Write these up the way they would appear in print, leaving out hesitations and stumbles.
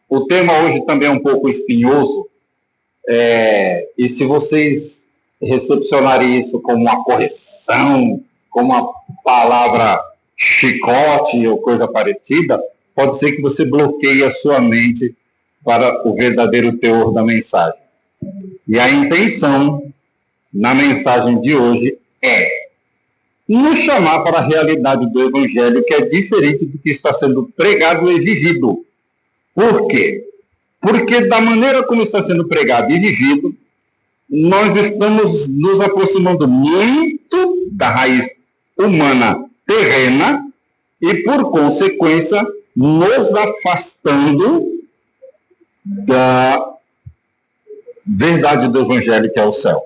O tema hoje também é um pouco espinhoso, e se vocês recepcionarem isso como uma correção, como uma palavra chicote ou coisa parecida, pode ser que você bloqueie a sua mente para o verdadeiro teor da mensagem. E a intenção na mensagem de hoje é nos chamar para a realidade do Evangelho, que é diferente do que está sendo pregado e vivido. Por quê? Porque da maneira como está sendo pregado e vivido, nós estamos nos aproximando muito da raiz humana terrena e, por consequência, nos afastando da verdade do Evangelho, que é o céu.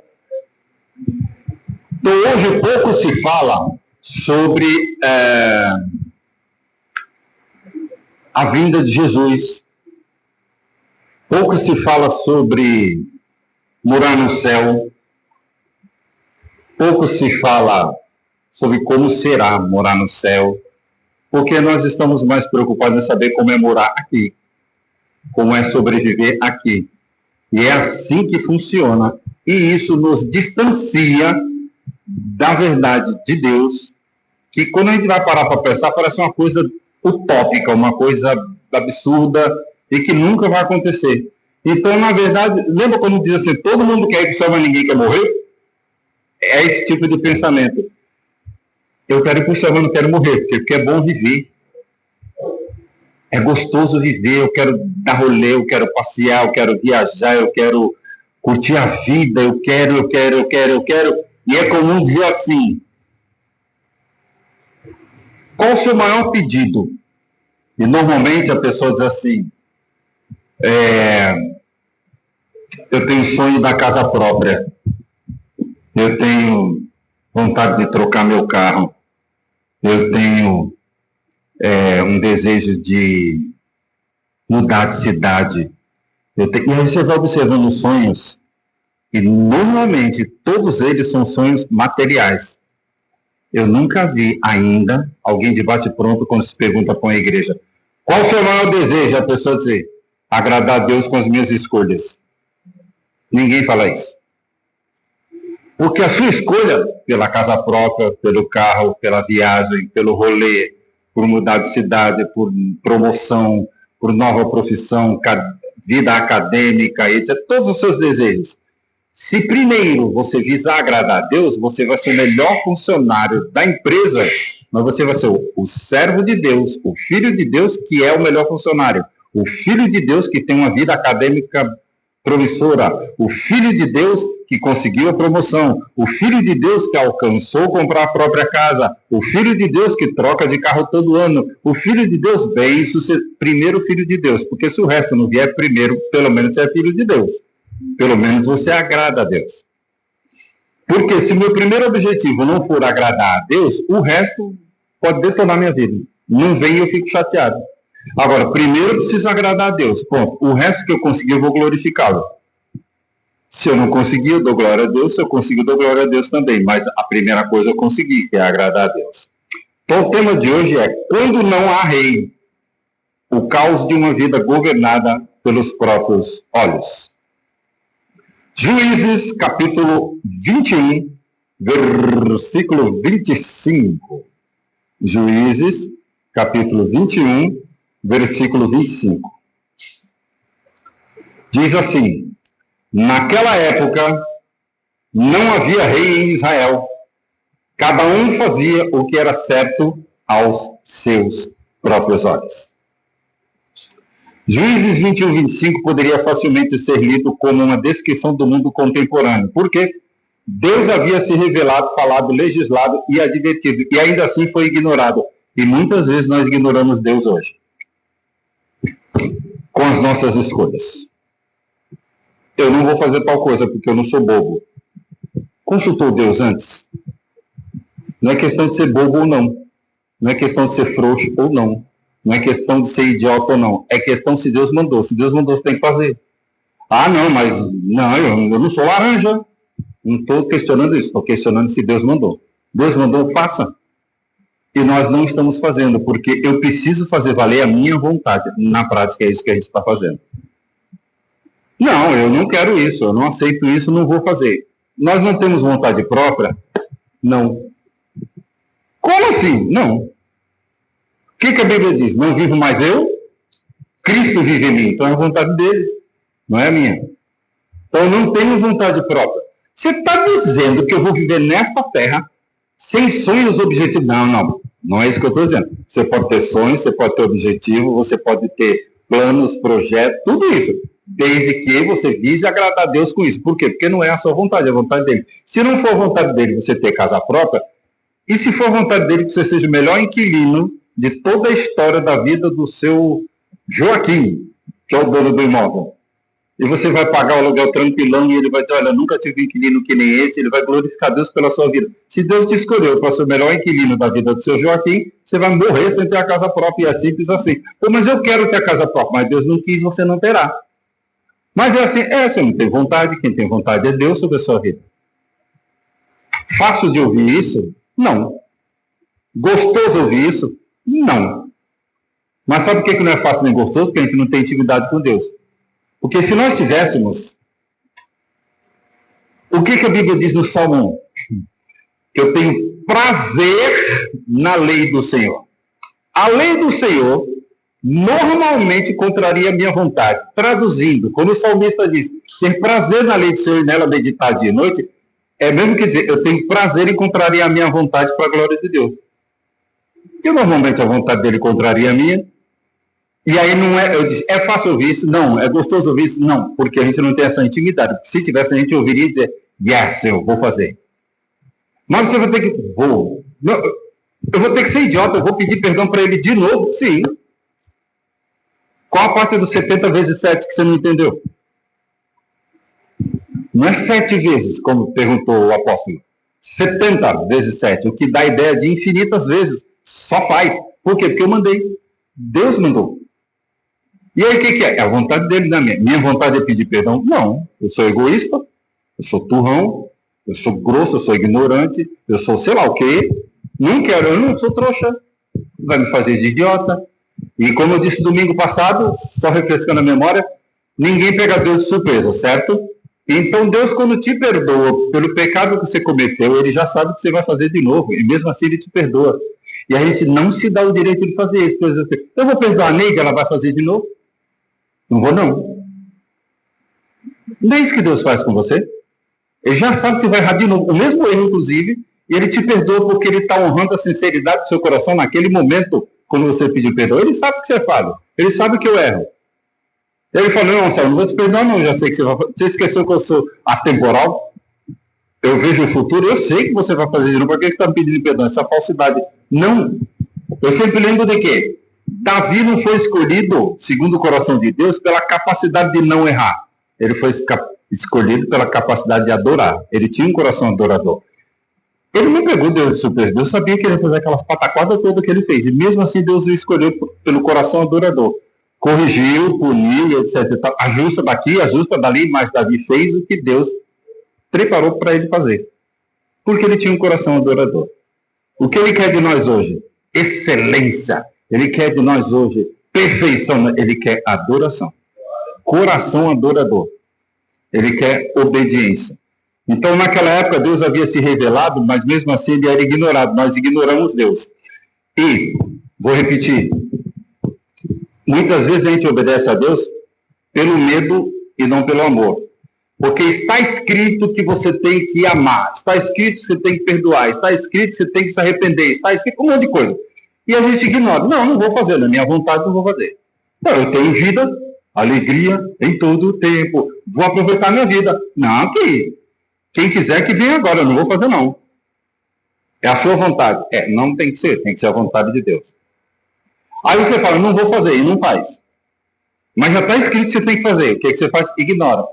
Então, hoje pouco se fala sobre a vinda de Jesus. Pouco se fala sobre morar no céu. Pouco se fala sobre como será morar no céu. Porque nós estamos mais preocupados em saber como é morar aqui. Como é sobreviver aqui. E é assim que funciona. E isso nos distancia da verdade de Deus, que quando a gente vai parar para pensar, parece uma coisa utópica, uma coisa absurda e que nunca vai acontecer. Então, na verdade, lembra quando diz assim, todo mundo quer ir para o céu, mas ninguém quer morrer? É esse tipo de pensamento. Eu quero ir para o céu, mas não quero morrer, porque é bom viver. É gostoso viver, eu quero dar rolê, eu quero passear, eu quero viajar, eu quero curtir a vida, eu quero. E é comum dizer assim, qual o seu maior pedido? E normalmente a pessoa diz assim, eu tenho sonho da casa própria, eu tenho vontade de trocar meu carro, eu tenho um desejo de mudar de cidade. E aí você vai observando os sonhos, e normalmente todos eles são sonhos materiais. Eu nunca vi ainda alguém de bate-pronto quando se pergunta para uma igreja, qual o seu maior desejo? A pessoa dizer, agradar a Deus com as minhas escolhas. Ninguém fala isso. Porque a sua escolha pela casa própria, pelo carro, pela viagem, pelo rolê, por mudar de cidade, por promoção, por nova profissão, vida acadêmica, etc., todos os seus desejos. Se primeiro você visar agradar a Deus, você vai ser o melhor funcionário da empresa, mas você vai ser o servo de Deus, o filho de Deus que é o melhor funcionário, o filho de Deus que tem uma vida acadêmica promissora, o filho de Deus que conseguiu a promoção, o filho de Deus que alcançou comprar a própria casa, o filho de Deus que troca de carro todo ano, o filho de Deus bem sucedido, primeiro filho de Deus, porque se o resto não vier primeiro, pelo menos você é filho de Deus. Pelo menos você agrada a Deus. Porque se meu primeiro objetivo não for agradar a Deus, o resto pode detonar minha vida. Não vem e eu fico chateado. Agora, primeiro eu preciso agradar a Deus. Bom, o resto que eu conseguir eu vou glorificá-lo. Se eu não conseguir, eu dou glória a Deus. Se eu conseguir, eu dou glória a Deus também. Mas a primeira coisa eu consegui, que é agradar a Deus. Então o tema de hoje é quando não há rei, o caos de uma vida governada pelos próprios olhos. Juízes, capítulo 21, versículo 25. Juízes, capítulo 21, versículo 25. Diz assim, naquela época não havia rei em Israel. Cada um fazia o que era certo aos seus próprios olhos. Juízes 21, 25 poderia facilmente ser lido como uma descrição do mundo contemporâneo. Por quê? Deus havia se revelado, falado, legislado e advertido, e ainda assim foi ignorado. E muitas vezes nós ignoramos Deus hoje, com as nossas escolhas. Eu não vou fazer tal coisa porque eu não sou bobo. Consultou Deus antes? Não é questão de ser bobo ou não. Não é questão de ser frouxo ou não. Não é questão de ser idiota ou não. É questão se Deus mandou. Se Deus mandou, você tem que fazer. Ah, não, mas não, eu não sou laranja. Não estou questionando isso. Estou questionando se Deus mandou. Deus mandou, faça. E nós não estamos fazendo, porque eu preciso fazer valer a minha vontade. Na prática é isso que a gente está fazendo. Não, eu não quero isso, eu não aceito isso, não vou fazer. Nós não temos vontade própria? Não. Como assim? Não. O que a Bíblia diz? Não vivo mais eu? Cristo vive em mim. Então é a vontade dele, não é a minha. Então eu não tenho vontade própria. Você está dizendo que eu vou viver nesta terra sem sonhos, objetivos? Não. Não é isso que eu estou dizendo. Você pode ter sonhos, você pode ter objetivo, você pode ter planos, projetos, tudo isso. Desde que você vise agradar a Deus com isso. Por quê? Porque não é a sua vontade, é a vontade dele. Se não for a vontade dele você ter casa própria, e se for a vontade dele que você seja o melhor inquilino de toda a história da vida do seu Joaquim, que é o dono do imóvel, e você vai pagar o aluguel tranquilão e ele vai dizer, olha, nunca tive inquilino que nem esse, ele vai glorificar Deus pela sua vida. Se Deus te escolheu para ser o melhor inquilino da vida do seu Joaquim, você vai morrer sem ter a casa própria, e é simples assim. Pô, mas eu quero ter a casa própria, mas Deus não quis, você não terá. Mas é assim, você não tem vontade, quem tem vontade é Deus sobre a sua vida. Fácil de ouvir isso? Não. Gostoso ouvir isso? Não. Mas sabe por que não é fácil nem gostoso? Porque a gente não tem intimidade com Deus. Porque se nós tivéssemos, o que a Bíblia diz no Salmo 1? Eu tenho prazer na lei do Senhor. A lei do Senhor normalmente contraria a minha vontade. Traduzindo, quando o salmista diz, ter prazer na lei do Senhor e nela meditar dia e noite, é mesmo que dizer, eu tenho prazer em contrariar a minha vontade para a glória de Deus. Porque normalmente a vontade dele contraria a minha. E aí não é, eu disse, é fácil ouvir isso? Não. É gostoso ouvir isso? Não. Porque a gente não tem essa intimidade. Se tivesse, a gente ouviria e dizer, yes, eu vou fazer. Mas você vai ter que, eu vou ter que ser idiota, eu vou pedir perdão para ele de novo? Sim. Qual a parte dos 70 vezes 7 que você não entendeu? Não é 7 vezes, como perguntou o apóstolo. 70 vezes 7, o que dá a ideia de infinitas vezes. Só faz. Por quê? Porque eu mandei. Deus mandou. E aí o que é? É a vontade dele, não é minha. Minha vontade é pedir perdão? Não. Eu sou egoísta, eu sou turrão, eu sou grosso, eu sou ignorante, eu sou sei lá o quê. Não quero, eu não sou trouxa. Vai me fazer de idiota. E como eu disse domingo passado, só refrescando a memória, ninguém pega Deus de surpresa, certo? Então Deus, quando te perdoa pelo pecado que você cometeu, ele já sabe o que você vai fazer de novo. E mesmo assim ele te perdoa. E a gente não se dá o direito de fazer isso. Por exemplo, eu vou perdoar a Neide, ela vai fazer de novo? Não vou, não. Não é isso que Deus faz com você. Ele já sabe que você vai errar de novo. O mesmo erro, inclusive, e ele te perdoa porque ele está honrando a sinceridade do seu coração naquele momento, quando você pediu perdão. Ele sabe que você é falho. Ele sabe que eu erro. Ele falou, não, Marcelo, não vou te perdoar, não. Já sei que você vai fazer. Você esqueceu que eu sou atemporal? Eu vejo o futuro, eu sei que você vai fazer de novo. Por que você está me pedindo perdão? Essa falsidade. Não. Eu sempre lembro de quê? Davi não foi escolhido, segundo o coração de Deus, pela capacidade de não errar. Ele foi escolhido pela capacidade de adorar. Ele tinha um coração adorador. Ele não pegou Deus de surpresa. Deus sabia que ele ia fazer aquelas pataquadas todas que ele fez. E mesmo assim Deus o escolheu pelo coração adorador. Corrigiu, puniu, etc. Ajusta daqui, ajusta dali, mas Davi fez o que Deus preparou para ele fazer. Porque ele tinha um coração adorador. O que ele quer de nós hoje? Excelência. Ele quer de nós hoje perfeição. Ele quer adoração. Coração adorador. Ele quer obediência. Então, naquela época, Deus havia se revelado, mas mesmo assim ele era ignorado. Nós ignoramos Deus. E, vou repetir, muitas vezes a gente obedece a Deus pelo medo e não pelo amor. Porque está escrito que você tem que amar, está escrito que você tem que perdoar, está escrito que você tem que se arrepender, está escrito um monte de coisa. E a gente ignora. Não vou fazer, na minha vontade não vou fazer. Não, eu tenho vida, alegria em todo o tempo. Vou aproveitar a minha vida. Não, quem quiser que venha agora, eu não vou fazer não. É a sua vontade. Não tem que ser a vontade de Deus. Aí você fala, não vou fazer, e não faz. Mas já está escrito que você tem que fazer. O que você faz? Ignora.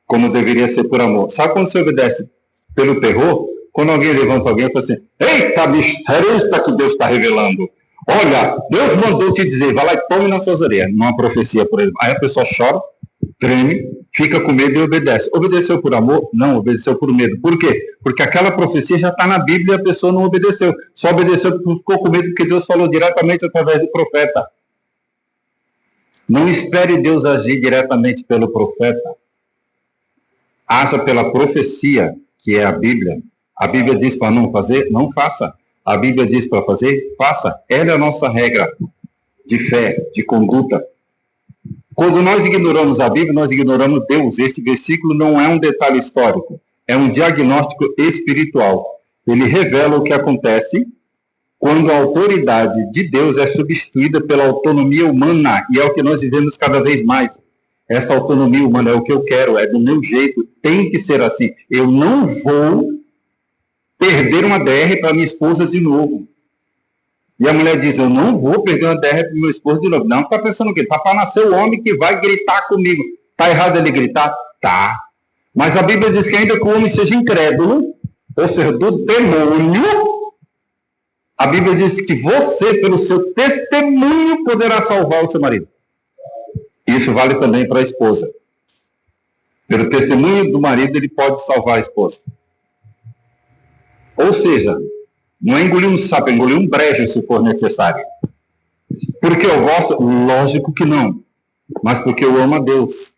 Como deveria ser por amor. Sabe quando você obedece pelo terror? Quando alguém levanta alguém e fala assim, eita, mistério que Deus está revelando. Olha, Deus mandou te dizer, vai lá e tome nas suas orelhas. Numa profecia por ele. Aí a pessoa chora, treme, fica com medo e obedece. Obedeceu por amor? Não, obedeceu por medo. Por quê? Porque aquela profecia já está na Bíblia e a pessoa não obedeceu. Só obedeceu porque ficou com medo porque Deus falou diretamente através do profeta. Não espere Deus agir diretamente pelo profeta. Haja pela profecia, que é a Bíblia. A Bíblia diz para não fazer? Não faça. A Bíblia diz para fazer? Faça. Ela é a nossa regra de fé, de conduta. Quando nós ignoramos a Bíblia, nós ignoramos Deus. Este versículo não é um detalhe histórico, é um diagnóstico espiritual. Ele revela o que acontece quando a autoridade de Deus é substituída pela autonomia humana, e é o que nós vivemos cada vez mais. Essa autonomia humana é o que eu quero, é do meu jeito, tem que ser assim. Eu não vou perder uma DR para minha esposa de novo. E a mulher diz, eu não vou perder uma DR para meu esposo de novo. Não, está pensando o quê? Está para nascer o homem que vai gritar comigo. Está errado ele gritar? Tá. Mas a Bíblia diz que ainda que o homem seja incrédulo, ou seja, do demônio, a Bíblia diz que você, pelo seu testemunho, poderá salvar o seu marido. Isso vale também para a esposa. Pelo testemunho do marido, ele pode salvar a esposa. Ou seja, não é engolir um sapo, é engolir um brejo se for necessário. Porque eu gosto? Lógico que não. Mas porque eu amo a Deus.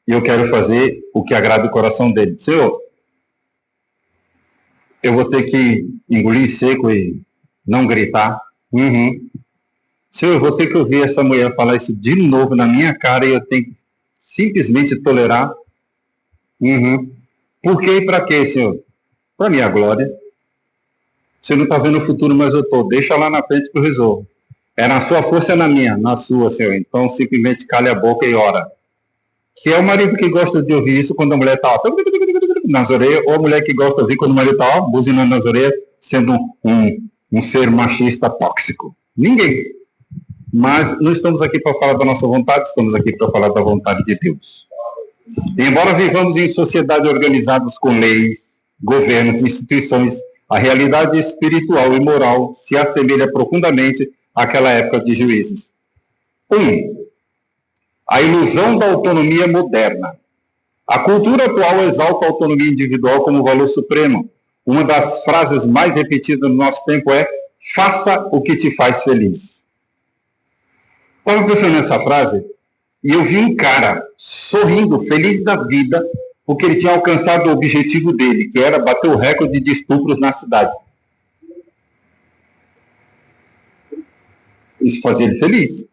E eu quero fazer o que agrada o coração dele. Senhor, eu vou ter que engolir seco e não gritar. Senhor, eu vou ter que ouvir essa mulher falar isso de novo na minha cara e eu tenho que simplesmente tolerar. Por quê e para quê, Senhor? Para minha glória. Você não está vendo o futuro, mas eu estou. Deixa lá na frente que eu resolvo. É na sua força, é na minha? Na sua, Senhor. Então, simplesmente cale a boca e ora. Que é o marido que gosta de ouvir isso quando a mulher está nas orelhas, ou a mulher que gosta de ouvir quando o marido está buzinando nas orelhas, sendo um ser machista tóxico. Ninguém. Mas não estamos aqui para falar da nossa vontade, estamos aqui para falar da vontade de Deus. E embora vivamos em sociedades organizadas com leis, governos, instituições, a realidade espiritual e moral se assemelha profundamente àquela época de Juízes. 1. A ilusão da autonomia moderna. A cultura atual exalta a autonomia individual como valor supremo. Uma das frases mais repetidas no nosso tempo é: faça o que te faz feliz. Estava pensando nessa frase e eu vi um cara sorrindo, feliz da vida, porque ele tinha alcançado o objetivo dele, que era bater o recorde de estupros na cidade. Isso fazia ele feliz.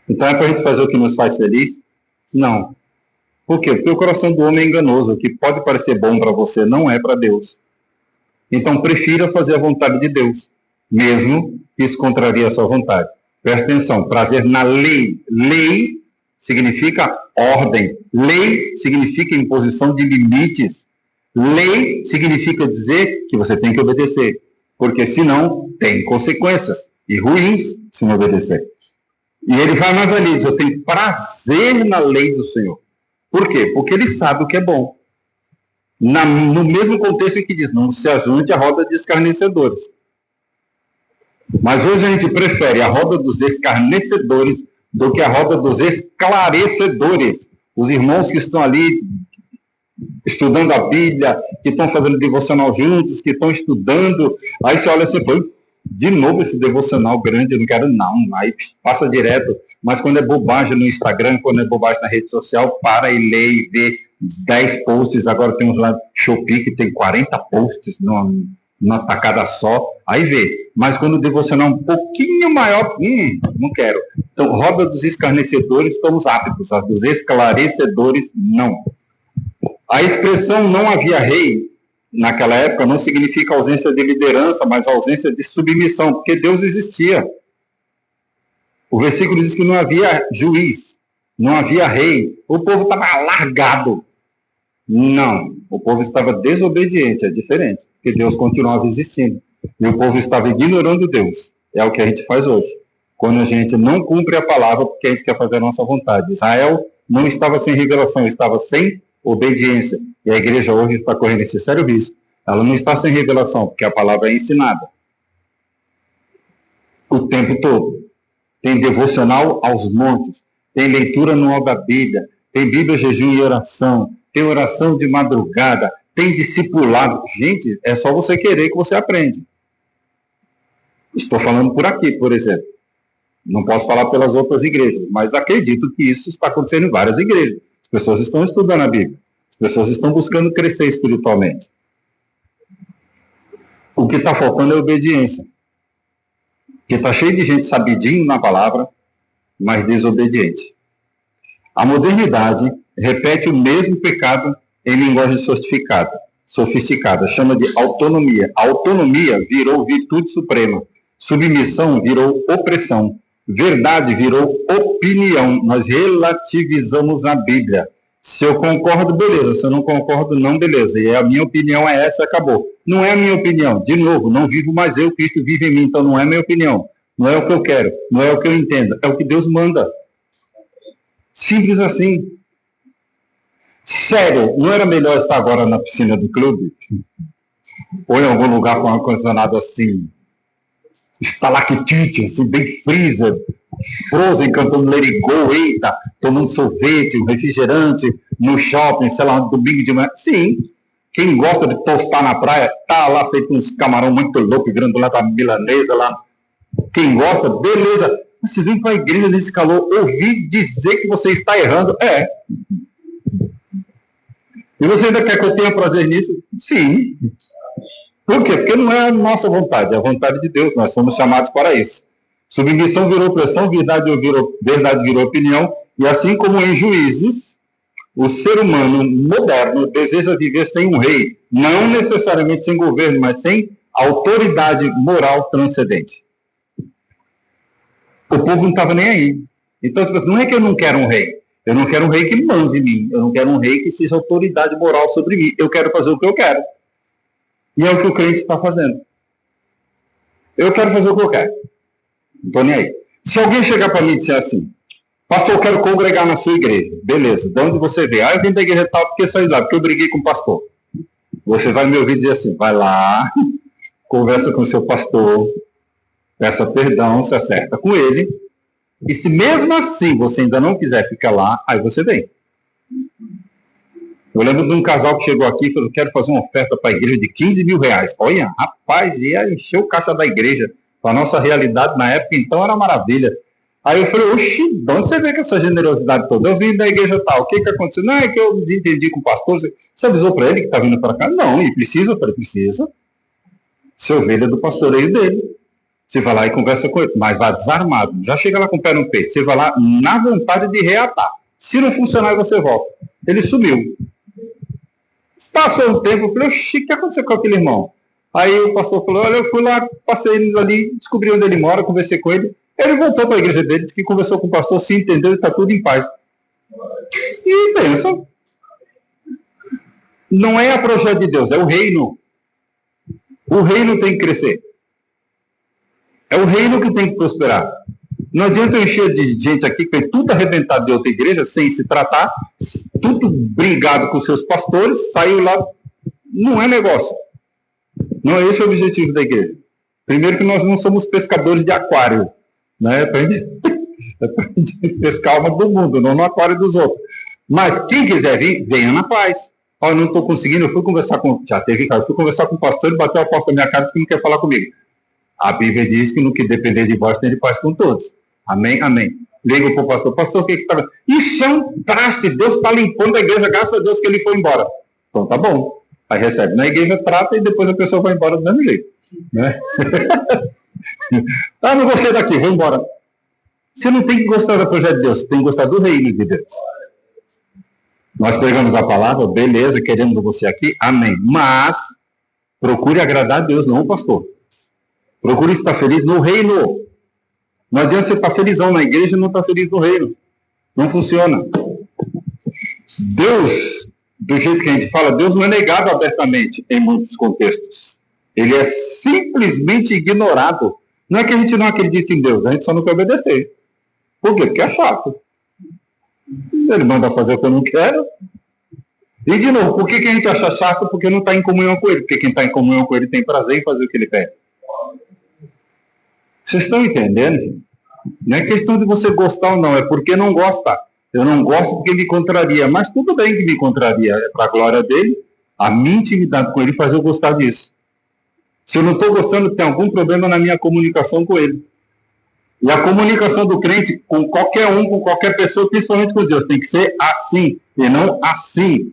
Então é para a gente fazer o que nos faz feliz? Não. Por quê? Porque o coração do homem é enganoso. O que pode parecer bom para você não é para Deus. Então prefira fazer a vontade de Deus, mesmo que isso contraria a sua vontade. Presta atenção, prazer na lei. Lei significa ordem. Lei significa imposição de limites. Lei significa dizer que você tem que obedecer, porque senão tem consequências, e ruins se não obedecer. E ele vai mais ali, diz, eu tenho prazer na lei do Senhor. Por quê? Porque ele sabe o que é bom. No mesmo contexto em que diz, não se ajunte a roda de escarnecedores. Mas hoje a gente prefere a roda dos escarnecedores do que a roda dos esclarecedores. Os irmãos que estão ali estudando a Bíblia, que estão fazendo devocional juntos, que estão estudando, aí você olha assim, pô, de novo esse devocional grande, eu não quero não, aí passa direto, mas quando é bobagem no Instagram, quando é bobagem na rede social, para e lê e vê 10 posts, agora temos lá Shopee que tem 40 posts numa tacada só, aí vê, mas quando o devocional é um pouquinho maior, não quero. Então, roda dos escarnecedores estamos aptos, a dos esclarecedores não. A expressão não havia rei, naquela época, não significa ausência de liderança, mas ausência de submissão, porque Deus existia. O versículo diz que não havia juiz, não havia rei, o povo estava largado. Não, o povo estava desobediente, é diferente, porque Deus continuava existindo. E o povo estava ignorando Deus. É o que a gente faz hoje. Quando a gente não cumpre a palavra, porque a gente quer fazer a nossa vontade. Israel não estava sem revelação, estava sem obediência. E a igreja hoje está correndo esse sério risco. Ela não está sem revelação, porque a palavra é ensinada o tempo todo. Tem devocional aos montes. tem leitura anual da Bíblia, tem Bíblia, jejum e oração, tem oração de madrugada, tem discipulado. Gente, é só você querer que você aprende. Estou falando por aqui, por exemplo. Não posso falar pelas outras igrejas, mas acredito que isso está acontecendo em várias igrejas. As pessoas estão estudando a Bíblia. As pessoas estão buscando crescer espiritualmente. O que está faltando é obediência. Porque está cheio de gente sabidinho na palavra, mas desobediente. A modernidade repete o mesmo pecado em linguagem sofisticada. Chama de autonomia. A autonomia virou virtude suprema. Submissão virou opressão. Verdade virou opinião. Nós relativizamos a Bíblia. Se eu concordo, beleza. Se eu não concordo, não, beleza. E a minha opinião é essa, acabou. Não é a minha opinião. De novo, não vivo mais eu, Cristo vive em mim. Então não é a minha opinião. Não é o que eu quero. Não é o que eu entendo. É o que Deus manda. Simples assim. Sério, não era melhor estar agora na piscina do clube? Ou em algum lugar com ar-condicionado assim, estalactite, assim, bem freezer, Frozen cantando Let It Go, eita, tomando sorvete, um refrigerante, no shopping, sei lá, um domingo de manhã. Sim, quem gosta de tostar na praia, tá lá feito uns camarão muito louco, grande lá da milanesa lá. Quem gosta, beleza. Você vem para a igreja nesse calor, ouvir dizer que você está errando, E você ainda quer que eu tenha prazer nisso? Sim. Por quê? Porque não é a nossa vontade, é a vontade de Deus. Nós somos chamados para isso. Submissão virou opressão, verdade virou opinião, e assim como em Juízes, o ser humano moderno deseja viver sem um rei, não necessariamente sem governo, mas sem autoridade moral transcendente. O povo não estava nem aí. Então, não é que eu não quero um rei. Eu não quero um rei que mande em mim. Eu não quero um rei que seja autoridade moral sobre mim. Eu quero fazer o que eu quero. E é o que o crente está fazendo. Eu quero fazer o que eu quero. Não estou nem aí. Se alguém chegar para mim e disser assim, pastor, eu quero congregar na sua igreja. Beleza, de onde você veio? Eu vim da igreja tal porque saí lá, porque eu briguei com o pastor. Você vai me ouvir dizer assim, vai lá, conversa com o seu pastor, peça perdão, se acerta com ele. E se mesmo assim você ainda não quiser ficar lá, aí você vem. Eu lembro de um casal que chegou aqui e falou, quero fazer uma oferta para a igreja de 15 mil reais. Olha, rapaz, ia encher o caixa da igreja. A nossa realidade na época, então, era maravilha. Aí eu falei, oxi, de onde você vê com essa generosidade toda? Eu vim da igreja tal, o que aconteceu? Não, é que eu desentendi com o pastor. Você avisou para ele que está vindo para cá? Não, e precisa? Eu falei, precisa. Ser ovelha do pastoreio dele. Você vai lá e conversa com ele, mas vai desarmado. Já chega lá com o pé no peito. Você vai lá na vontade de reatar. Se não funcionar, você volta. Ele sumiu. Passou um tempo, eu falei, oxi, o que aconteceu com aquele irmão? Aí o pastor falou, olha, eu fui lá, passei ali, descobri onde ele mora, conversei com ele. Ele voltou para a igreja dele, disse que conversou com o pastor, se entendeu e está tudo em paz. E pensa, não é a projeto de Deus, é o reino. O reino tem que crescer. É o reino que tem que prosperar. Não adianta eu encher de gente aqui que tem tudo arrebentado de outra igreja, sem se tratar, tudo brigado com seus pastores, saiu lá, não é negócio. Não é esse o objetivo da igreja. Primeiro que nós não somos pescadores de aquário, né? É para a gente pescar a alma do mundo, não no aquário dos outros. Mas quem quiser vir, venha na paz. Olha, não estou conseguindo, eu fui conversar com o pastor, ele bateu a porta da minha casa que não quer falar comigo. A Bíblia diz que no que depender de vós tem de paz com todos. Amém? Amém. Liga para o pastor. Pastor, o que está... Isso é um traste. Deus está limpando a igreja, graças a Deus que ele foi embora. Então tá bom. Aí recebe na igreja, trata e depois a pessoa vai embora do mesmo jeito. Né? Não gostei daqui, vou embora. Você não tem que gostar do projeto de Deus, você tem que gostar do reino de Deus. Nós pegamos a palavra, beleza, queremos você aqui, amém. Mas procure agradar a Deus, não o pastor. Procure estar feliz no reino. Não adianta você estar felizão na igreja e não estar feliz no reino. Não funciona. Deus, do jeito que a gente fala, Deus não é negado abertamente em muitos contextos. Ele é simplesmente ignorado. Não é que a gente não acredita em Deus, a gente só não quer obedecer. Por quê? Porque é chato. Ele manda fazer o que eu não quero. E, de novo, por que a gente acha chato? Porque não está em comunhão com ele. Porque quem está em comunhão com ele tem prazer em fazer o que ele pede. Vocês estão entendendo, gente? Não é questão de você gostar ou não, é porque não gosta. Eu não gosto porque me contraria, mas tudo bem que me contraria, é para a glória dele, a minha intimidade com ele faz eu gostar disso. Se eu não estou gostando, tem algum problema na minha comunicação com ele. E a comunicação do crente com qualquer um, com qualquer pessoa, principalmente com Deus, tem que ser assim, e não assim.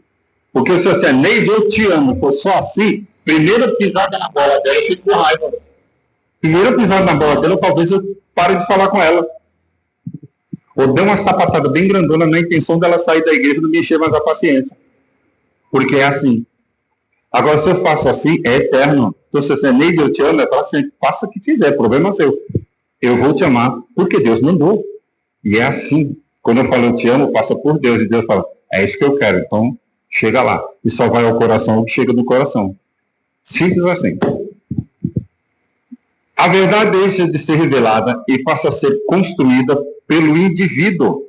Porque se você é Neide, eu te amo, for só assim, primeira pisada na bola dela, eu fico com raiva. Primeira pisada na bola dela, talvez eu pare de falar com ela. Ou dê uma sapatada bem grandona na intenção dela sair da igreja e não me encher mais a paciência. Porque é assim. Agora, se eu faço assim, é eterno. Então, se você é Neide, eu te amo, é para sempre. Faça o que quiser, problema seu. Eu vou te amar porque Deus mandou. E é assim. Quando eu falo eu te amo, passa por Deus. E Deus fala, é isso que eu quero. Então, chega lá. E só vai ao coração o que chega do coração. Simples assim. A verdade deixa de ser revelada e passa a ser construída pelo indivíduo.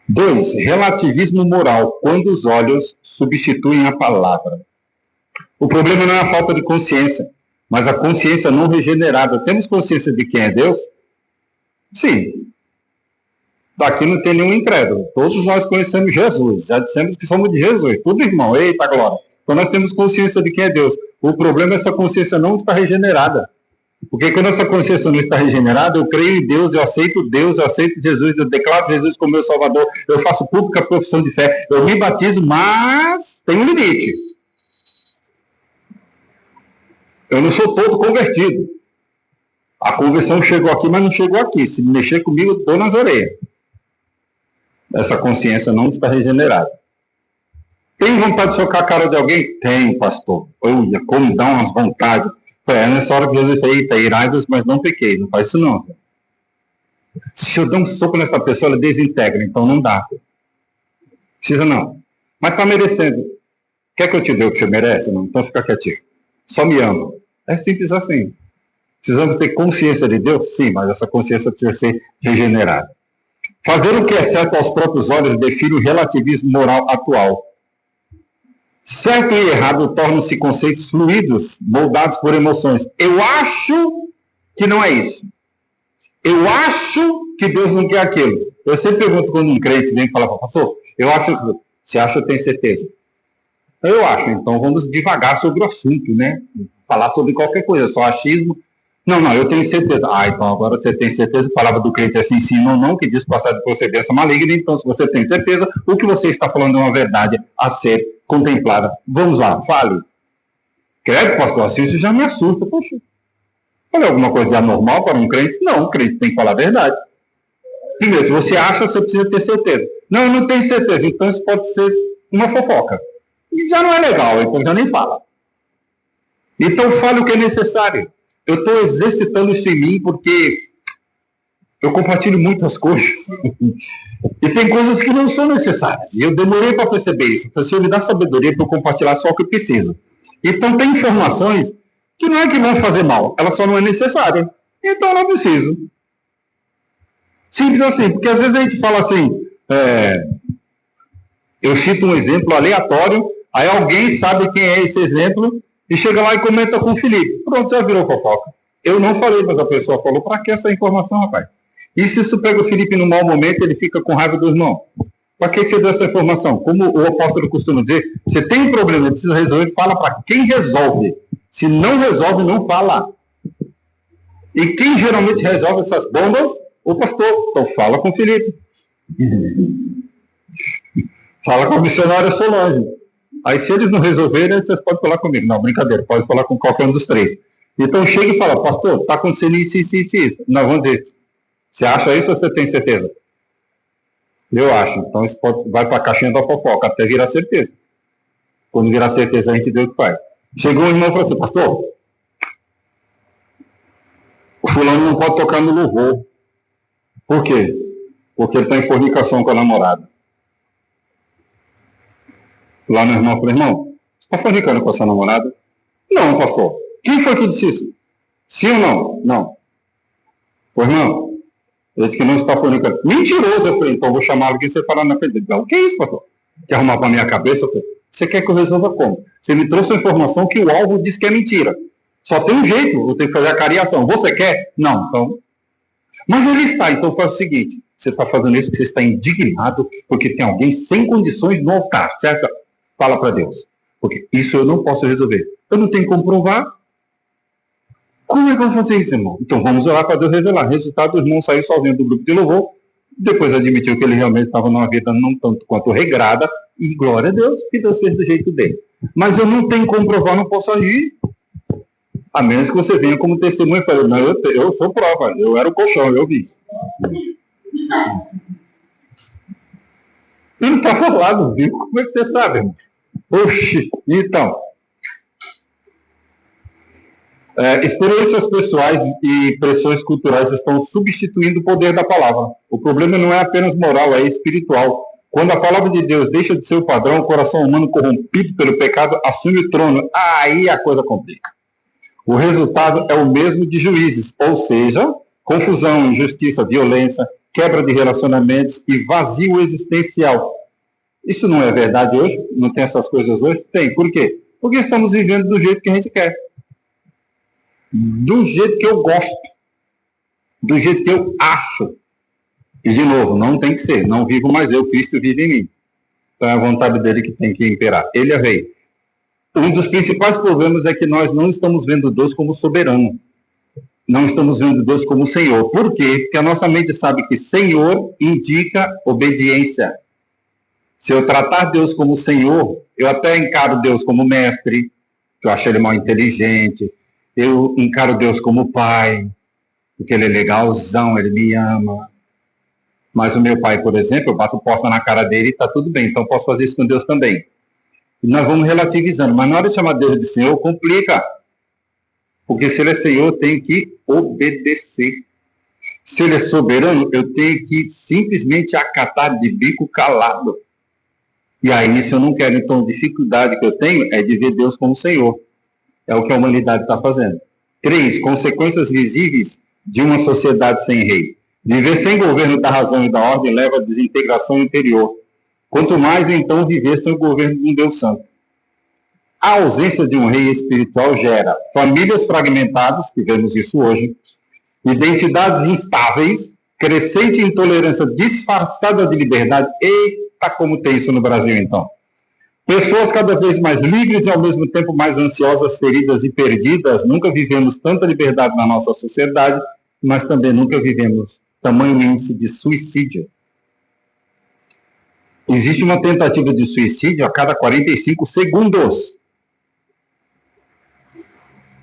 2. Relativismo moral, quando os olhos substituem a palavra. O problema não é a falta de consciência, mas a consciência não regenerada. Temos consciência de quem é Deus? Sim. Daqui não tem nenhum incrédulo. Todos nós conhecemos Jesus. Já dissemos que somos de Jesus. Tudo irmão. Eita glória. Então nós temos consciência de quem é Deus. O problema é essa consciência não está regenerada. Porque quando essa consciência não está regenerada, eu creio em Deus, eu aceito Jesus, eu declaro Jesus como meu Salvador, eu faço pública a profissão de fé, eu me batizo, mas tem um limite. Eu não sou todo convertido. A conversão chegou aqui, mas não chegou aqui. Se mexer comigo, eu dou nas orelhas. Essa consciência não está regenerada. Tem vontade de socar a cara de alguém? Tem, pastor. Olha, como dá umas vontades. Nessa hora que Jesus fala, eita, irai-vos, mas não pequeis. Não faz isso não. Se eu der um soco nessa pessoa, ela desintegra. Então não dá. Precisa não. Mas está merecendo. Quer que eu te dê o que você merece? Não, então fica quietinho. Só me ama. É simples assim. Precisamos ter consciência de Deus? Sim, mas essa consciência precisa ser regenerada. Fazer o que é certo aos próprios olhos define o relativismo moral atual. Certo e errado tornam-se conceitos fluidos, moldados por emoções. Eu acho que não é isso. Eu acho que Deus não quer aquilo. Eu sempre pergunto quando um crente vem falar para o pastor, eu acho que você acha, eu tenho certeza. Eu acho, então vamos devagar sobre o assunto, né? Falar sobre qualquer coisa, só achismo. Não, eu tenho certeza. Ah, então agora você tem certeza, a palavra do crente é sim, sim, não, que diz passar de procedência maligna, então se você tem certeza, o que você está falando é uma verdade a ser contemplada. Vamos lá, fale. Credo, pastor, assim isso já me assusta. Poxa, falei alguma coisa de anormal para um crente? Não, o crente tem que falar a verdade. Primeiro, se você acha, você precisa ter certeza. Não, eu não tenho certeza, então isso pode ser uma fofoca. E já não é legal, então já nem fala. Então fale o que é necessário. Eu estou exercitando isso em mim porque eu compartilho muitas coisas. E tem coisas que não são necessárias. E eu demorei para perceber isso. Então, Senhor, me dá sabedoria para eu compartilhar só o que eu preciso. Então, tem informações que não é que vão fazer mal. Ela só não é necessária. Então, eu não preciso. Simples assim. Porque às vezes a gente fala assim, eu cito um exemplo aleatório, aí alguém sabe quem é esse exemplo, e chega lá e comenta com o Felipe. Pronto, já virou fofoca. Eu não falei, mas a pessoa falou, para que essa informação, rapaz? E se isso pega o Felipe num mau momento, ele fica com raiva do irmão? Para que você deu essa informação? Como o apóstolo costuma dizer, você tem um problema, precisa resolver, fala para quem resolve. Se não resolve, não fala. E quem geralmente resolve essas bombas? O pastor. Então fala com o Felipe. Fala com a missionária Solange. Aí, se eles não resolverem, vocês podem falar comigo. Não, brincadeira, pode falar com qualquer um dos três. Então, chega e fala, pastor, está acontecendo isso. Nós vamos dizer, você acha isso ou você tem certeza? Eu acho. Então, isso vai para a caixinha da fofoca, até virar certeza. Quando virar certeza, a gente vê o que faz. Chegou um irmão e falou assim, pastor, o fulano não pode tocar no louvor. Por quê? Porque ele está em fornicação com a namorada. Lá no irmão falou, irmão, você está fornicando com a sua namorada? Não, pastor. Quem foi que disse isso? Sim ou não? Não. Ô, irmão, ele disse que não está fornicando. Mentiroso, eu falei, então eu vou chamá-lo aqui e você falar na frente dele. Não, o que é isso, pastor? Quer arrumar para a minha cabeça? Você quer que eu resolva como? Você me trouxe a informação que o alvo diz que é mentira. Só tem um jeito, eu tenho que fazer a cariação. Você quer? Não, então. Mas ele está, então faz o seguinte, você está fazendo isso porque você está indignado porque tem alguém sem condições no altar, certo? Fala para Deus. Porque isso eu não posso resolver. Eu não tenho como provar. Como é que eu vou fazer isso, irmão? Então vamos orar para Deus revelar. Resultado, o irmão saiu sozinho do grupo de louvor, depois admitiu que ele realmente estava numa vida não tanto quanto regrada, e glória a Deus, que Deus fez do jeito dele. Mas eu não tenho como provar, não posso agir. A menos que você venha como testemunha e fale, não, eu sou prova, eu era o colchão, eu vi. E não está falado, viu? Como é que você sabe, irmão? Oxi, então... experiências pessoais e pressões culturais estão substituindo o poder da palavra. O problema não é apenas moral, é espiritual. Quando a palavra de Deus deixa de ser o padrão, o coração humano corrompido pelo pecado assume o trono. Aí a coisa complica. O resultado é o mesmo de Juízes, ou seja, confusão, injustiça, violência, quebra de relacionamentos e vazio existencial. Isso não é verdade hoje? Não tem essas coisas hoje? Tem. Por quê? Porque estamos vivendo do jeito que a gente quer. Do jeito que eu gosto, do jeito que eu acho. E, de novo, não tem que ser. Não vivo mais eu, Cristo vive em mim. Então é a vontade dele que tem que imperar. Ele é rei. Um dos principais problemas é que nós não estamos vendo Deus como soberano. Não estamos vendo Deus como Senhor. Por quê? Porque a nossa mente sabe que Senhor indica obediência. Se eu tratar Deus como Senhor, eu até encaro Deus como mestre, que eu acho ele mal inteligente. Eu encaro Deus como pai, porque ele é legalzão, ele me ama. Mas o meu pai, por exemplo, eu bato porta na cara dele e está tudo bem. Então eu posso fazer isso com Deus também. E nós vamos relativizando. Mas na hora de chamar Deus de Senhor, complica. Porque se ele é Senhor, eu tenho que obedecer. Se ele é soberano, eu tenho que simplesmente acatar de bico calado. E aí, se eu não quero, então, a dificuldade que eu tenho é de ver Deus como Senhor. É o que a humanidade está fazendo. 3. Consequências visíveis de uma sociedade sem rei. Viver sem governo da razão e da ordem leva à desintegração interior. Quanto mais, então, viver sem o governo de um Deus Santo. A ausência de um rei espiritual gera famílias fragmentadas, que vemos isso hoje, identidades instáveis, crescente intolerância disfarçada de liberdade. Eita, como tem isso no Brasil, então. Pessoas cada vez mais livres e ao mesmo tempo mais ansiosas, feridas e perdidas. Nunca vivemos tanta liberdade na nossa sociedade, mas também nunca vivemos tamanho índice de suicídio. Existe uma tentativa de suicídio a cada 45 segundos.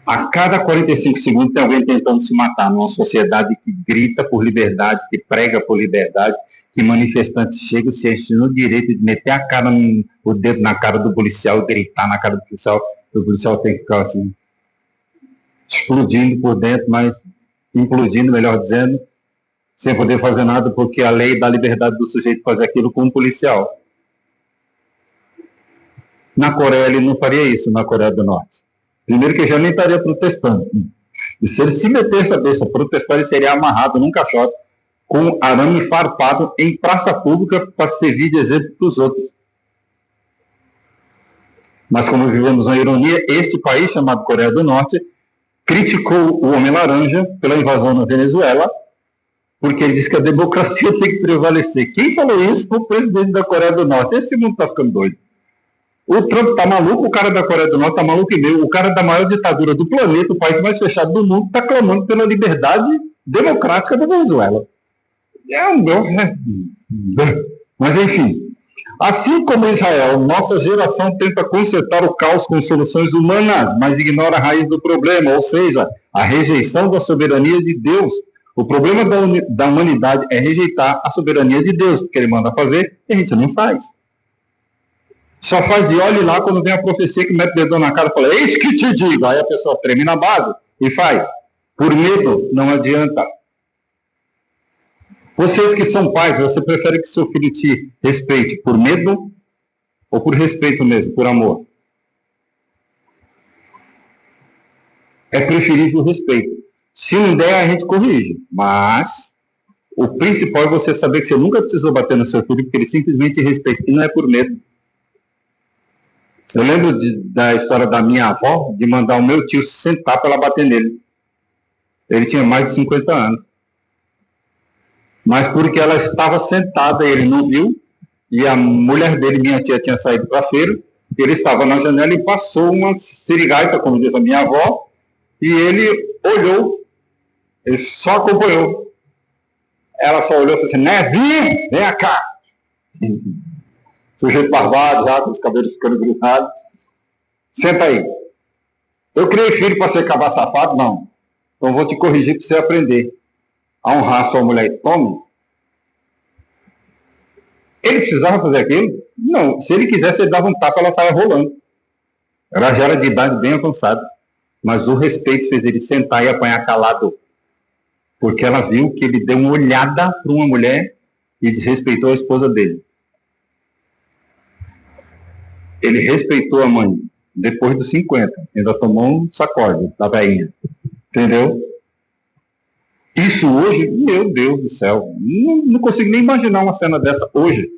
A cada 45 segundos tem alguém tentando se matar numa sociedade que grita por liberdade, que prega por liberdade, que manifestantes chegam se enchem no direito de meter o dedo na cara do policial e gritar na cara do policial. O policial tem que ficar assim, explodindo por dentro, mas implodindo, melhor dizendo, sem poder fazer nada, porque a lei dá liberdade do sujeito fazer aquilo com um policial. Na Coreia ele não faria isso, na Coreia do Norte. Primeiro que ele já nem estaria protestando. E se ele se metesse a besta protestar, ele seria amarrado num caixote com arame farpado em praça pública para servir de exemplo para os outros. Mas como vivemos uma ironia, este país, chamado Coreia do Norte, criticou o Homem-Laranja pela invasão na Venezuela, porque ele disse que a democracia tem que prevalecer. Quem falou isso foi o presidente da Coreia do Norte. Esse mundo está ficando doido. O Trump está maluco, o cara da Coreia do Norte está maluco e meio. O cara da maior ditadura do planeta, o país mais fechado do mundo, está clamando pela liberdade democrática da Venezuela. Mas enfim, assim como Israel, nossa geração tenta consertar o caos com soluções humanas, mas ignora a raiz do problema, ou seja, a rejeição da soberania de Deus. O problema da humanidade é rejeitar a soberania de Deus, porque ele manda fazer e a gente não faz. Só faz e olhe lá quando vem a profecia que mete o dedão na cara e fala, eis que te digo. Aí a pessoa treme na base e faz. Por medo, não adianta. Vocês que são pais, você prefere que seu filho te respeite por medo ou por respeito mesmo, por amor? É preferível o respeito. Se não der, a gente corrige. Mas o principal é você saber que você nunca precisou bater no seu filho porque ele simplesmente respeita. E não é por medo. Eu lembro da história da minha avó, de mandar o meu tio se sentar para ela bater nele. Ele tinha mais de 50 anos. mas porque ela estava sentada, ele não viu, e a mulher dele, minha tia, tinha saído para a feira, ele estava na janela e passou uma sirigaita, como diz a minha avó, e ele olhou, ele só acompanhou. Ela só olhou e falou assim: Nezinho, vem cá. Sujeito barbado, já com os cabelos ficando grisados. Senta aí. Eu criei filho para ser cabra safado? Não. Então vou te corrigir para você aprender a honrar sua mulher. Tome. Ele precisava fazer aquilo? Não. Se ele quisesse, ele dava um tapa, ela saia rolando. Ela já era de idade bem avançada. Mas o respeito fez ele sentar e apanhar calado. Porque ela viu que ele deu uma olhada para uma mulher e desrespeitou a esposa dele. Ele respeitou a mãe depois dos 50. Ainda tomou um sacode da veinha. Entendeu? Isso hoje, meu Deus do céu, não consigo nem imaginar uma cena dessa hoje.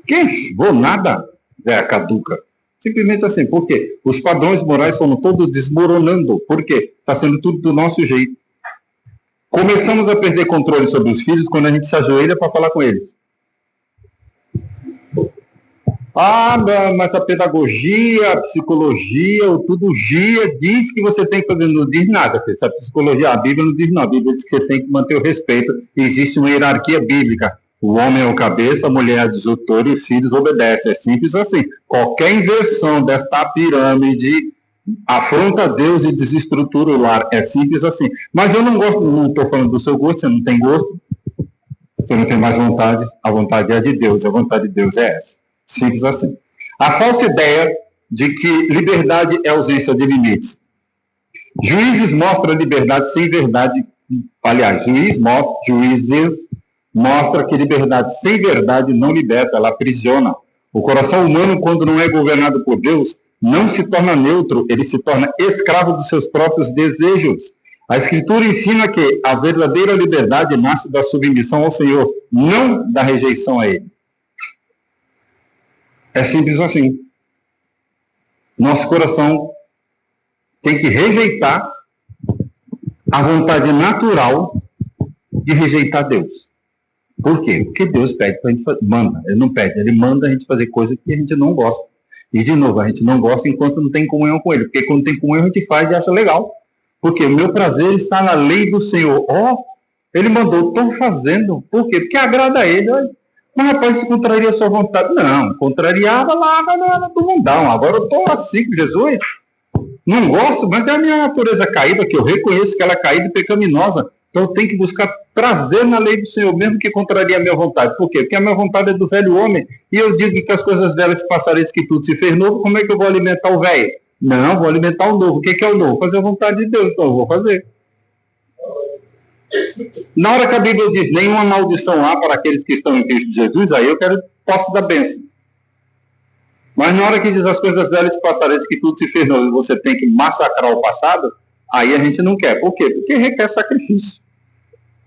Que vou nada, velha caduca. Simplesmente assim, por quê? Os padrões morais foram todos desmoronando. Por quê? Está sendo tudo do nosso jeito. Começamos a perder controle sobre os filhos quando a gente se ajoelha para falar com eles. Ah, mas a pedagogia, a psicologia, o tudogia diz que você tem que fazer, não diz nada. A psicologia, a Bíblia não diz não. A Bíblia diz que você tem que manter o respeito. Existe uma hierarquia bíblica. O homem é o cabeça, a mulher é a disjuntora e os filhos obedecem. É simples assim. Qualquer inversão desta pirâmide afronta Deus e desestrutura o lar. É simples assim. Mas eu não gosto, não estou falando do seu gosto, você não tem gosto, você não tem mais vontade. A vontade é a de Deus, a vontade de Deus é essa. Simples assim. A falsa ideia de que liberdade é ausência de limites. Juízes mostram liberdade sem verdade. Aliás, juízes mostram que liberdade sem verdade não liberta, ela aprisiona. O coração humano, quando não é governado por Deus, não se torna neutro, ele se torna escravo dos seus próprios desejos. A Escritura ensina que a verdadeira liberdade nasce da submissão ao Senhor, não da rejeição a Ele. É simples assim. Nosso coração tem que rejeitar a vontade natural de rejeitar Deus. Por quê? Porque Deus pede para a gente fazer, manda, Ele não pede, Ele manda a gente fazer coisas que a gente não gosta. E, de novo, a gente não gosta enquanto não tem comunhão com Ele. Porque quando tem comunhão, a gente faz e acha legal. Porque o meu prazer está na lei do Senhor. Ele mandou, estou fazendo. Por quê? Porque agrada a Ele. Mas, rapaz, isso contraria a sua vontade. Não, contrariava lá a galera do mundão. Agora eu estou assim com Jesus. Não gosto, mas é a minha natureza caída, que eu reconheço que ela é caída e pecaminosa. Então eu tenho que buscar prazer na lei do Senhor, mesmo que contraria a minha vontade. Por quê? Porque a minha vontade é do velho homem. E eu digo que as coisas velhas se passarem, que tudo se fez novo. Como é que eu vou alimentar o velho? Não, vou alimentar o novo. O que é o novo? Fazer a vontade de Deus. Então eu vou fazer. Na hora que a Bíblia diz nenhuma maldição há para aqueles que estão em Cristo Jesus, aí eu posso dar bênção. Mas na hora que diz as coisas velhas se passarem, que tudo se fez novo, você tem que massacrar o passado, aí a gente não quer. Por quê? Porque requer sacrifício.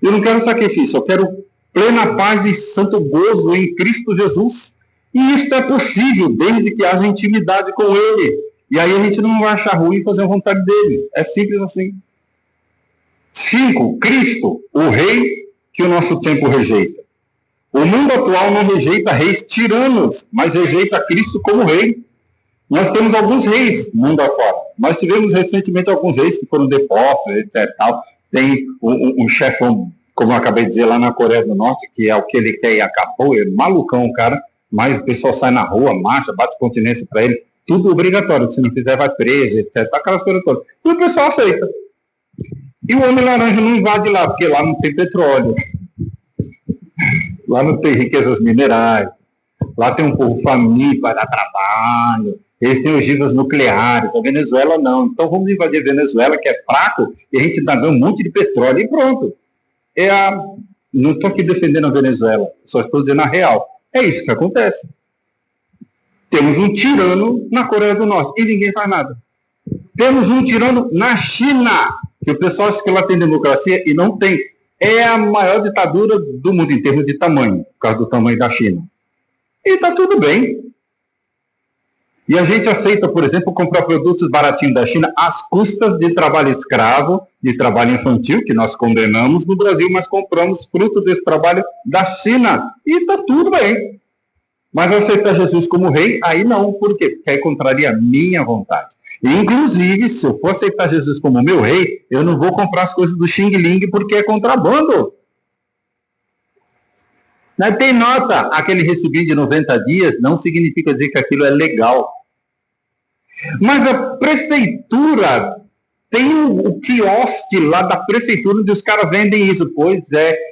Eu não quero sacrifício, eu quero plena paz e santo gozo em Cristo Jesus. E isso é possível desde que haja intimidade com Ele. E aí a gente não vai achar ruim fazer a vontade dele. É simples assim. 5. Cristo, o rei que o nosso tempo rejeita. O mundo atual não rejeita reis tiranos, mas rejeita Cristo como rei. Nós temos alguns reis mundo afora. Nós tivemos recentemente alguns reis que foram depostos, etc. Tal. Tem um chefão, como eu acabei de dizer, lá na Coreia do Norte, que é o que ele quer e acabou, é malucão o cara, mas o pessoal sai na rua, marcha, bate continência para ele, tudo obrigatório, se não fizer vai preso, etc. Aquelas coisas todas. E o pessoal aceita. E o homem laranja não invade lá, porque lá não tem petróleo, lá não tem riquezas minerais, lá tem um povo faminto, vai dar trabalho, eles têm ogivas nucleares, a Venezuela não. Então vamos invadir a Venezuela, que é fraco, e a gente está dando um monte de petróleo e pronto. Não estou aqui defendendo a Venezuela, só estou dizendo a real. É isso que acontece. Temos um tirano na Coreia do Norte e ninguém faz nada. Temos um tirano na China, que o pessoal acha que lá tem democracia e não tem. É a maior ditadura do mundo em termos de tamanho, por causa do tamanho da China. E está tudo bem. E a gente aceita, por exemplo, comprar produtos baratinhos da China às custas de trabalho escravo, de trabalho infantil, que nós condenamos no Brasil, mas compramos fruto desse trabalho da China. E está tudo bem. Mas aceitar Jesus como rei, aí não. Por quê? Porque aí contraria a minha vontade. E, inclusive, se eu for aceitar Jesus como meu rei, eu não vou comprar as coisas do Xing Ling porque é contrabando. Mas tem nota, aquele recebido de 90 dias não significa dizer que aquilo é legal. Mas a prefeitura tem o quiosque lá da prefeitura onde os caras vendem isso. Pois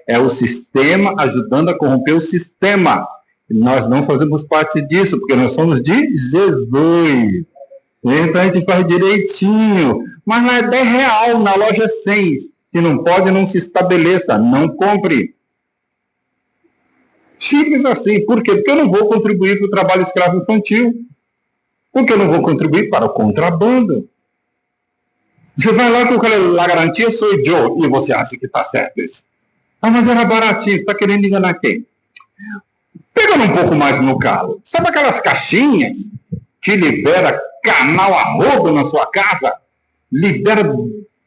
é o sistema ajudando a corromper o sistema. Nós não fazemos parte disso, porque nós somos de Jesus. Então a gente faz direitinho. Mas não é R$10, na loja é 100. Se não pode, não se estabeleça, não compre. Simples assim. Por quê? Porque eu não vou contribuir para o trabalho escravo infantil. Porque eu não vou contribuir para o contrabando. Você vai lá com aquela garantia, sou eu, e você acha que está certo isso. Ah, mas era baratinho, está querendo enganar quem? Pegando um pouco mais no calo. Sabe aquelas caixinhas que libera canal a rodo na sua casa? Libera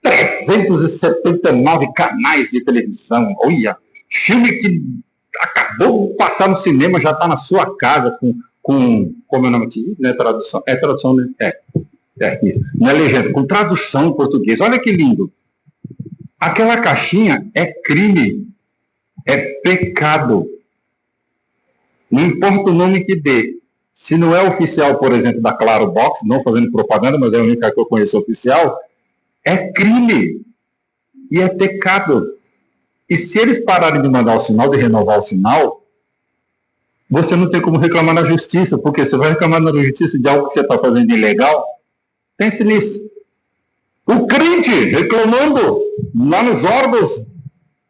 379 canais de televisão. Olha, filme que acabou de passar no cinema, já está na sua casa com como é o nome disso? Não é tradução? É tradução, né? Isso. Não é legenda, com tradução em português. Olha que lindo. Aquela caixinha é crime, é pecado. Não importa o nome que dê. Se não é oficial, por exemplo, da Claro Box, não fazendo propaganda, mas é a única que eu conheço oficial, é crime. E é pecado. E se eles pararem de mandar o sinal, de renovar o sinal, você não tem como reclamar na justiça, porque você vai reclamar na justiça de algo que você está fazendo ilegal. Pense nisso. O crente reclamando lá nos órgãos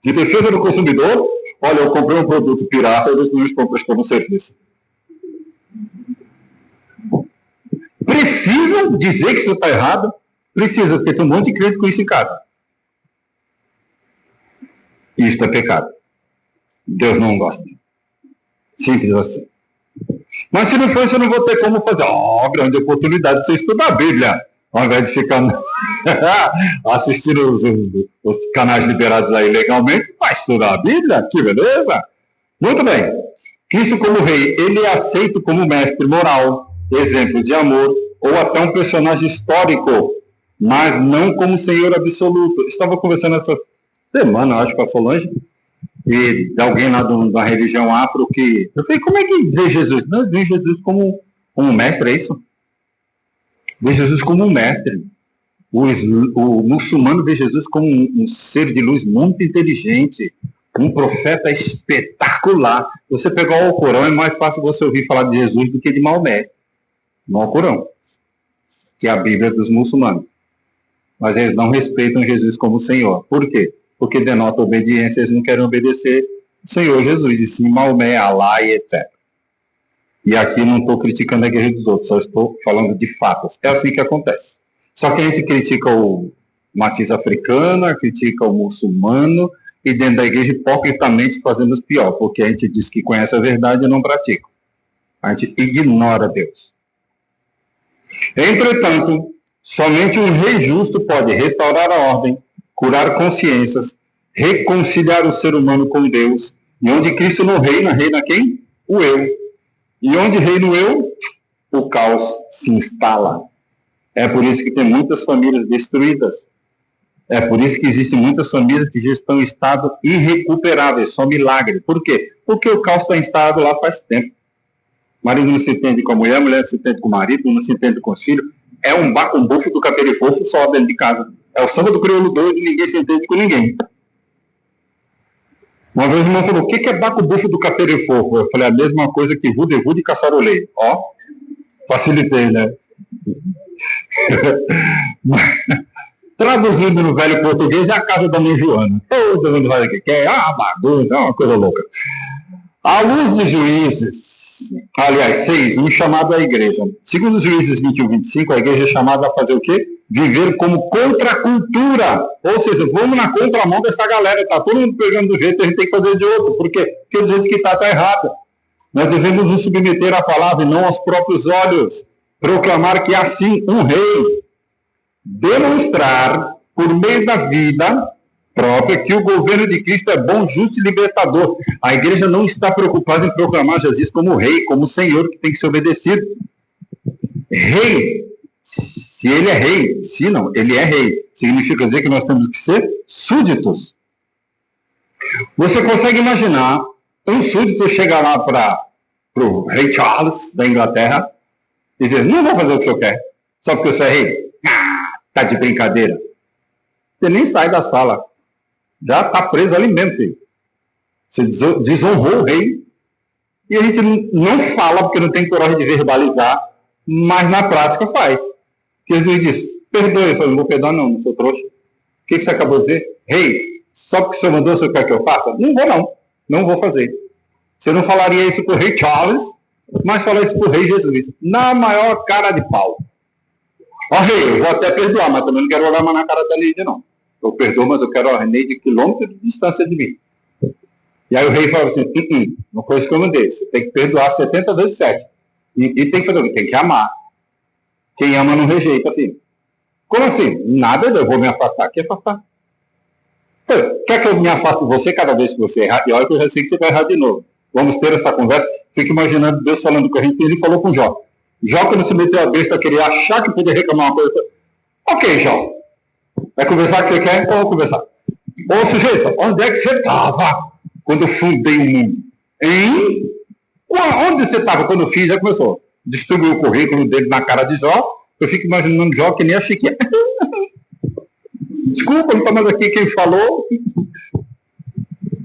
de defesa do consumidor, olha, eu comprei um produto pirata, eles não estão prestando serviço. Precisa dizer que isso está errado? Precisa, porque tem um monte de crente com isso em casa. Isso é pecado. Deus não gosta. Simples assim. Mas se não for, eu não vou ter como fazer. Grande oportunidade de você estudar a Bíblia. Ao invés de ficar assistindo os canais liberados aí legalmente, vai estudar a Bíblia, que beleza? Muito bem. Cristo como rei, ele é aceito como mestre moral, exemplo de amor, ou até um personagem histórico, mas não como senhor absoluto. Estava conversando essa semana, acho, com a Solange, e de alguém lá da religião afro que... Eu falei, como é que vê Jesus? Não, vê Jesus como um mestre, é isso? Vê Jesus como um mestre. O muçulmano vê Jesus como um ser de luz muito inteligente, um profeta espetacular. Você pegar o Alcorão, é mais fácil você ouvir falar de Jesus do que de Maomé, no Alcorão, que é a Bíblia dos muçulmanos. Mas eles não respeitam Jesus como Senhor. Por quê? Porque denota obediência, eles não querem obedecer o Senhor Jesus, e sim Maomé, Alá e etc. E aqui não estou criticando a igreja dos outros, só estou falando de fatos. É assim que acontece. Só que a gente critica o matiz africano, critica o muçulmano, e dentro da igreja, hipocritamente, fazemos pior, porque a gente diz que conhece a verdade e não pratica. A gente ignora Deus. Entretanto, somente um rei justo pode restaurar a ordem, curar consciências, reconciliar o ser humano com Deus, e onde Cristo não reina, reina quem? O eu. E onde reina o eu, o caos se instala. É por isso que tem muitas famílias destruídas. É por isso que existem muitas famílias que já estão em estado irrecuperável, só milagre. Por quê? Porque o caos está instalado lá faz tempo. O marido não se entende com a mulher não se entende com o marido, não se entende com os filhos. É um bafo do caperifofo só dentro de casa. É o samba do crioulo doido e ninguém se entende com ninguém. Uma vez o irmão falou, o que é baco-bufo do caperifofo? Eu falei, a mesma coisa que vude-vude e caçaroleio. Ó, facilitei, né? Traduzindo no velho português, é a casa da mãe Joana. Todo mundo faz o que quer, bagunça, é uma coisa louca. À luz de Juízes, aliás, 6, um chamado à igreja. Segundo Juízes 21, 25, a igreja é chamada a fazer o quê? Viver como contracultura. Ou seja, vamos na contramão dessa galera. Tá todo mundo pegando do jeito, a gente tem que fazer de outro. Por quê? Porque o jeito que está errado. Nós devemos nos submeter à palavra e não aos próprios olhos. proclamar que há sim um rei, demonstrar, por meio da vida própria, que o governo de Cristo é bom, justo e libertador. A igreja não está preocupada em proclamar Jesus como rei, como Senhor que tem que ser obedecido. Rei, se ele é rei, se não, ele é rei, significa dizer que nós temos que ser súditos. Você consegue imaginar um súdito chegar lá para o rei Charles da Inglaterra e dizer, não vou fazer o que o senhor quer, só porque eu sou rei? Tá de brincadeira. Você nem sai da sala. Já está preso ali mesmo, filho. Você desonrou o rei. E a gente não fala porque não tem coragem de verbalizar, mas na prática faz. Jesus disse, perdoe. Eu falei, não vou perdoar não sou trouxa. O que você acabou de dizer? Rei, só porque o senhor mandou, o senhor quer que eu faça? Não vou não. Não vou fazer. Você não falaria isso para o rei Charles, mas fala isso para o rei Jesus. Na maior cara de pau. Ó rei, eu vou até perdoar, mas também não quero olhar mais na cara da Neide, não. Eu perdoo, mas eu quero a Neide de quilômetro de distância de mim. E aí o rei falou assim, não foi isso que eu mandei. Você tem que perdoar 70 vezes 7. E tem que fazer o quê? Tem que amar. Quem ama não rejeita, filho. Como assim? Nada, eu vou me afastar. Que afastar? Quer que eu me afaste de você cada vez que você errar? E olha que eu já sei que você vai errar de novo. Vamos ter essa conversa. Fique imaginando Deus falando com a gente, e ele falou com Jó. Jó, quando se meteu a besta, queria achar que podia reclamar uma coisa. Ok, Jó. Vai conversar que você quer? Vamos conversar. Ô, sujeito, onde é que você estava quando eu fundei o mundo? Hein? Onde você estava quando eu fiz? Já começou. Distribuiu o currículo dele na cara de Jó. Eu fico imaginando Jó que nem a Chiquinha. Desculpa, não está mais aqui quem falou.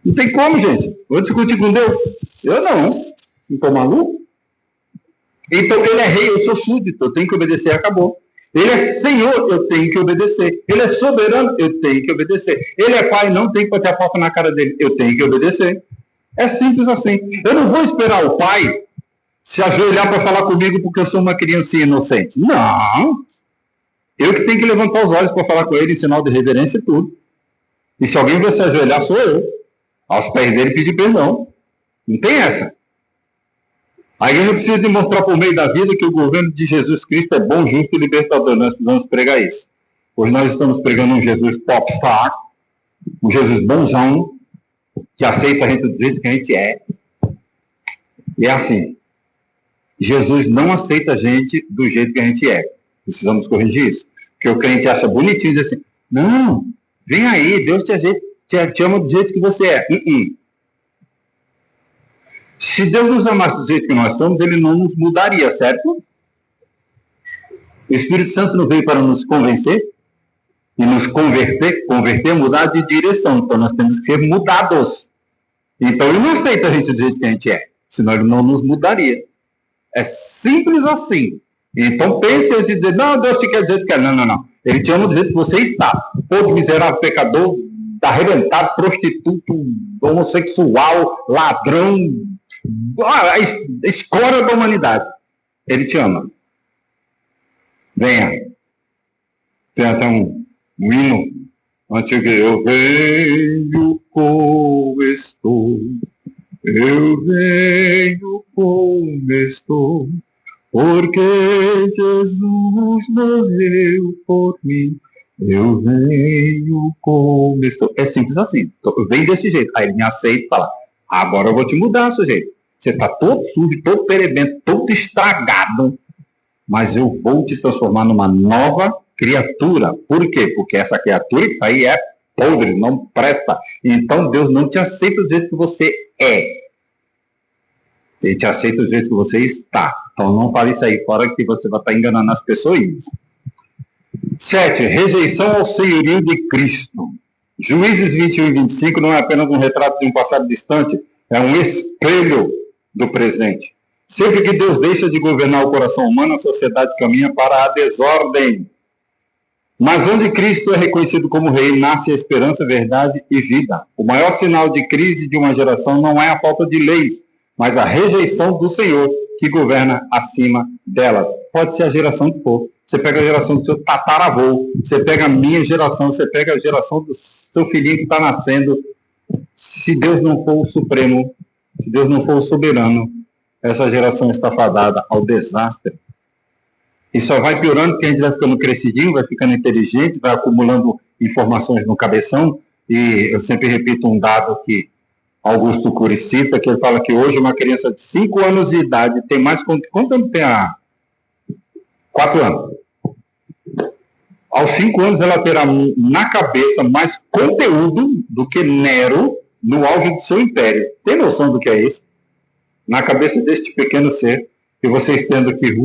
Não tem como, gente. Vou discutir com Deus. Eu não. Não estou maluco? Então, ele é rei, eu sou súdito, eu tenho que obedecer, acabou. Ele é Senhor, eu tenho que obedecer. Ele é soberano, eu tenho que obedecer. Ele é pai, não tem que bater a porta na cara dele, eu tenho que obedecer. É simples assim. Eu não vou esperar o pai se ajoelhar para falar comigo porque eu sou uma criancinha inocente. Não. Eu que tenho que levantar os olhos para falar com ele em sinal de reverência e tudo. E se alguém vai se ajoelhar, sou eu. Aos pés dele pedir perdão. Não tem essa. A igreja precisa demonstrar por meio da vida que o governo de Jesus Cristo é bom, justo e libertador. Nós precisamos pregar isso. Hoje nós estamos pregando um Jesus popstar, um Jesus bonzão, que aceita a gente do jeito que a gente é. E é assim. Jesus não aceita a gente do jeito que a gente é. Precisamos corrigir isso. Porque o crente acha bonitinho e diz assim, não, vem aí, Deus te ama do jeito que você é. Se Deus nos amasse do jeito que nós somos, ele não nos mudaria, certo? O Espírito Santo não veio para nos convencer e nos converter, mudar de direção. Então nós temos que ser mudados. Então ele não aceita a gente do jeito que a gente é, senão ele não nos mudaria. É simples assim. Então pense antes de dizer, não, Deus te quer do jeito que é. Não. Ele te ama do jeito que você está. Todo miserável pecador, arrebentado, prostituto, homossexual, ladrão, a escória da humanidade. Ele te ama. Venha. Tem até um hino antigo. Eu venho como estou. Eu venho como estou. Porque Jesus morreu por mim. Eu venho como estou. É simples assim. Vem desse jeito. Aí ele me aceita e fala, agora eu vou te mudar, sujeito. Você está todo sujo, todo perebento, todo estragado. Mas eu vou te transformar numa nova criatura. Por quê? Porque essa criatura que está aí é podre, não presta. Então Deus não te aceita do jeito que você é. Ele te aceita do jeito que você está. Então não fale isso aí fora que você vai estar enganando as pessoas. 7. Rejeição ao senhorio de Cristo. Juízes 21 e 25 não é apenas um retrato de um passado distante, é um espelho do presente. Sempre que Deus deixa de governar o coração humano, a sociedade caminha para a desordem. Mas onde Cristo é reconhecido como rei, nasce a esperança, verdade e vida. O maior sinal de crise de uma geração não é a falta de leis, mas a rejeição do Senhor que governa acima delas. Pode ser a geração que for. Você pega a geração do seu tataravô, você pega a minha geração, você pega a geração do seu filhinho que está nascendo. Se Deus não for o supremo, se Deus não for o soberano, essa geração está fadada ao desastre. E só vai piorando porque a gente vai ficando crescidinho, vai ficando inteligente, vai acumulando informações no cabeção. E eu sempre repito um dado que Augusto Cury cita, que ele fala que hoje uma criança de 5 anos de idade tem mais... Quanto anos tem a... 4 anos. Aos 5 anos ela terá na cabeça mais conteúdo do que Nero no auge do seu império. Tem noção do que é isso? Na cabeça deste pequeno ser, e vocês tendo que,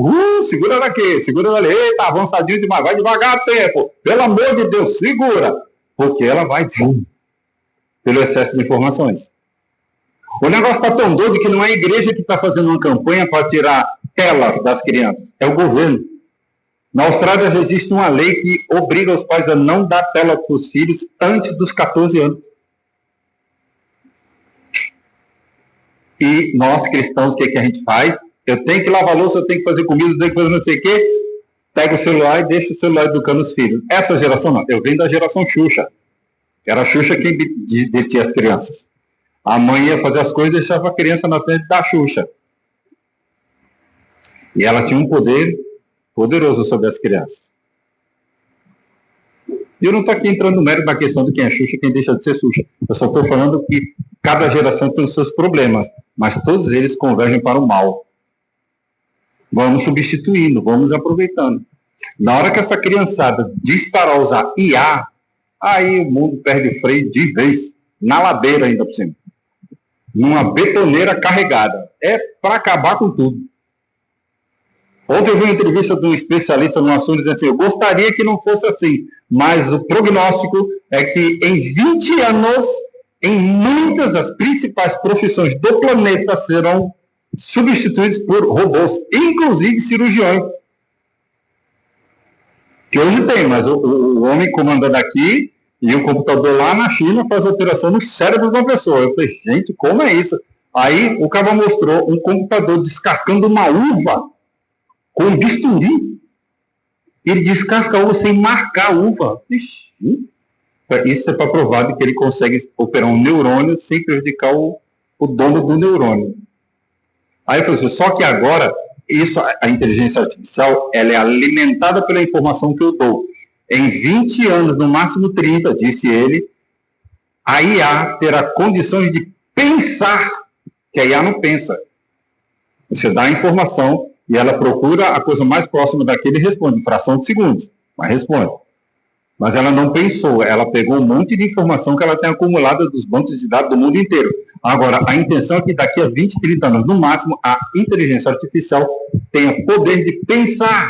segura daqui, segura dali, eita, avançadinho demais, vai devagar tempo, pelo amor de Deus, segura, porque ela vai pelo excesso de informações. O negócio está tão doido que não é a igreja que está fazendo uma campanha para tirar telas das crianças, é o governo. Na Austrália já existe uma lei que obriga os pais a não dar tela para os filhos antes dos 14 anos. E nós, cristãos, o que a gente faz? Eu tenho que lavar louça, eu tenho que fazer comida, eu tenho que fazer não sei o quê. Pega o celular e deixa o celular educando os filhos. Essa geração não. Eu venho da geração Xuxa. Era a Xuxa quem detinha as crianças. A mãe ia fazer as coisas e deixava a criança na frente da Xuxa. E ela tinha um poder poderoso sobre as crianças. E eu não estou aqui entrando no mérito da questão de quem é Xuxa e quem deixa de ser Xuxa. Eu só estou falando que cada geração tem os seus problemas, mas todos eles convergem para o mal. Vamos substituindo, vamos aproveitando. Na hora que essa criançada disparar a usar IA, aí o mundo perde freio de vez. Na ladeira ainda por cima. Numa betoneira carregada. É para acabar com tudo. Ontem eu vi uma entrevista de um especialista no assunto dizendo assim, eu gostaria que não fosse assim, mas o prognóstico é que em 20 anos, em muitas das principais profissões do planeta serão substituídos por robôs, inclusive cirurgiões. Que hoje tem, mas o homem comandando aqui e o computador lá na China faz operação no cérebro de uma pessoa. Eu falei, gente, como é isso? Aí o cara mostrou um computador descascando uma uva com um bisturi. Ele descasca a uva sem marcar a uva. Ixi, isso é para provar que ele consegue operar um neurônio sem prejudicar o dono do neurônio. Aí eu falei assim, só que agora, a inteligência artificial, ela é alimentada pela informação que eu dou. Em 20 anos, no máximo 30, disse ele, a IA terá condições de pensar, que a IA não pensa. Você dá a informação e ela procura a coisa mais próxima daquele e responde, em fração de segundos, mas responde. Mas ela não pensou, ela pegou um monte de informação que ela tem acumulada dos bancos de dados do mundo inteiro. Agora, a intenção é que daqui a 20, 30 anos, no máximo, a inteligência artificial tenha poder de pensar.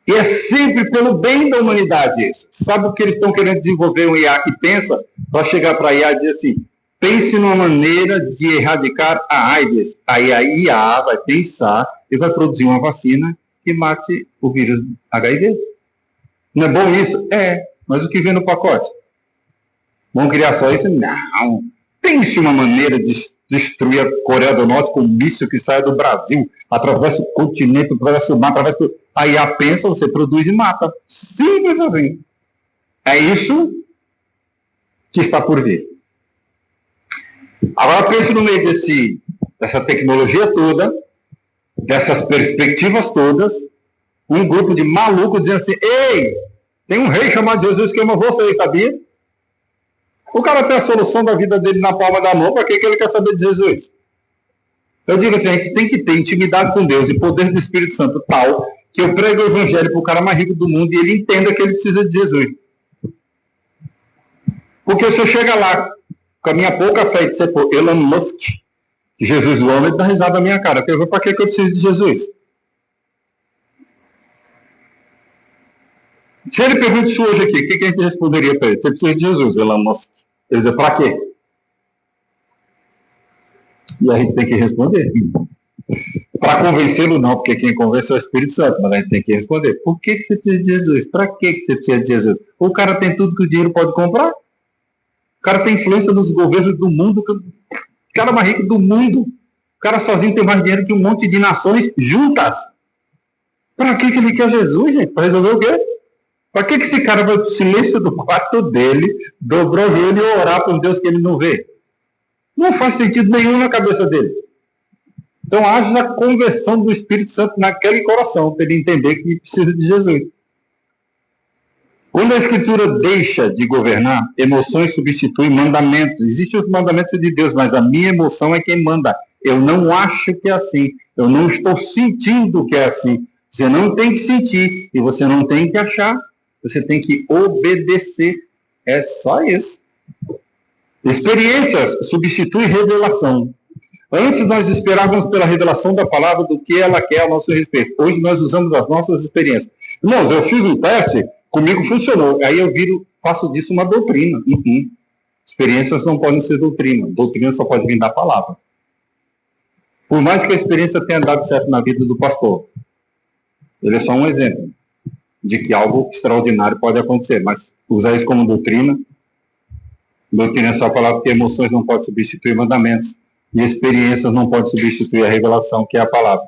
E é sempre pelo bem da humanidade isso. Sabe o que eles estão querendo desenvolver um IA que pensa? Para chegar para a IA e dizer assim, pense numa maneira de erradicar a AIDS. Aí a IA vai pensar e vai produzir uma vacina que mate o vírus HIV. Não é bom isso? É. Mas o que vem no pacote? Vão criar só isso? Não. Pense uma maneira de destruir a Coreia do Norte com um míssil que sai do Brasil, atravessa o continente, atravessa o mar, atravessa o... A IA pensa, você produz e mata. Simples assim. É isso que está por vir. Agora pense no meio dessa tecnologia toda, dessas perspectivas todas, um grupo de malucos dizendo assim, ei, tem um rei chamado Jesus que ama vocês, sabia? O cara tem a solução da vida dele na palma da mão, para que ele quer saber de Jesus? Eu digo assim, a gente tem que ter intimidade com Deus e poder do Espírito Santo tal, que eu prego o evangelho para o cara mais rico do mundo e ele entenda que ele precisa de Jesus. Porque se eu chegar lá com a minha pouca fé e disser, pô, Elon Musk, que Jesus o ama, ele dá risada na minha cara. Eu vou, para que eu preciso de Jesus? Se ele pergunta isso hoje aqui, o que a gente responderia para ele? Você precisa de Jesus, Elon Musk. Ele diz, para quê? E a gente tem que responder. Para convencê-lo, não, porque quem convence é o Espírito Santo, mas a gente tem que responder. Por que você precisa de Jesus? Para que você precisa de Jesus? O cara tem tudo que o dinheiro pode comprar. O cara tem influência nos governos do mundo. O cara mais rico do mundo. O cara sozinho tem mais dinheiro que um monte de nações juntas. Para que ele quer Jesus, gente? Para resolver o quê? Para que esse cara vai para o silêncio do quarto dele, dobrar o joelho e orar para um Deus que ele não vê? Não faz sentido nenhum na cabeça dele. Então haja a conversão do Espírito Santo naquele coração, para ele entender que precisa de Jesus. Quando a Escritura deixa de governar, emoções substituem mandamentos. Existem os mandamentos de Deus, mas a minha emoção é quem manda. Eu não acho que é assim. Eu não estou sentindo que é assim. Você não tem que sentir e você não tem que achar. Você tem que obedecer. É só isso. Experiências substituem revelação. Antes nós esperávamos pela revelação da palavra do que ela quer a nosso respeito. Hoje nós usamos as nossas experiências. Irmãos, eu fiz um teste, comigo funcionou. Aí eu faço disso uma doutrina. Experiências não podem ser doutrina. Doutrina só pode vir da palavra. Por mais que a experiência tenha dado certo na vida do pastor, ele é só um exemplo de que algo extraordinário pode acontecer. Mas usar isso como doutrina é só a palavra, porque emoções não podem substituir mandamentos. E experiências não podem substituir a revelação, que é a palavra.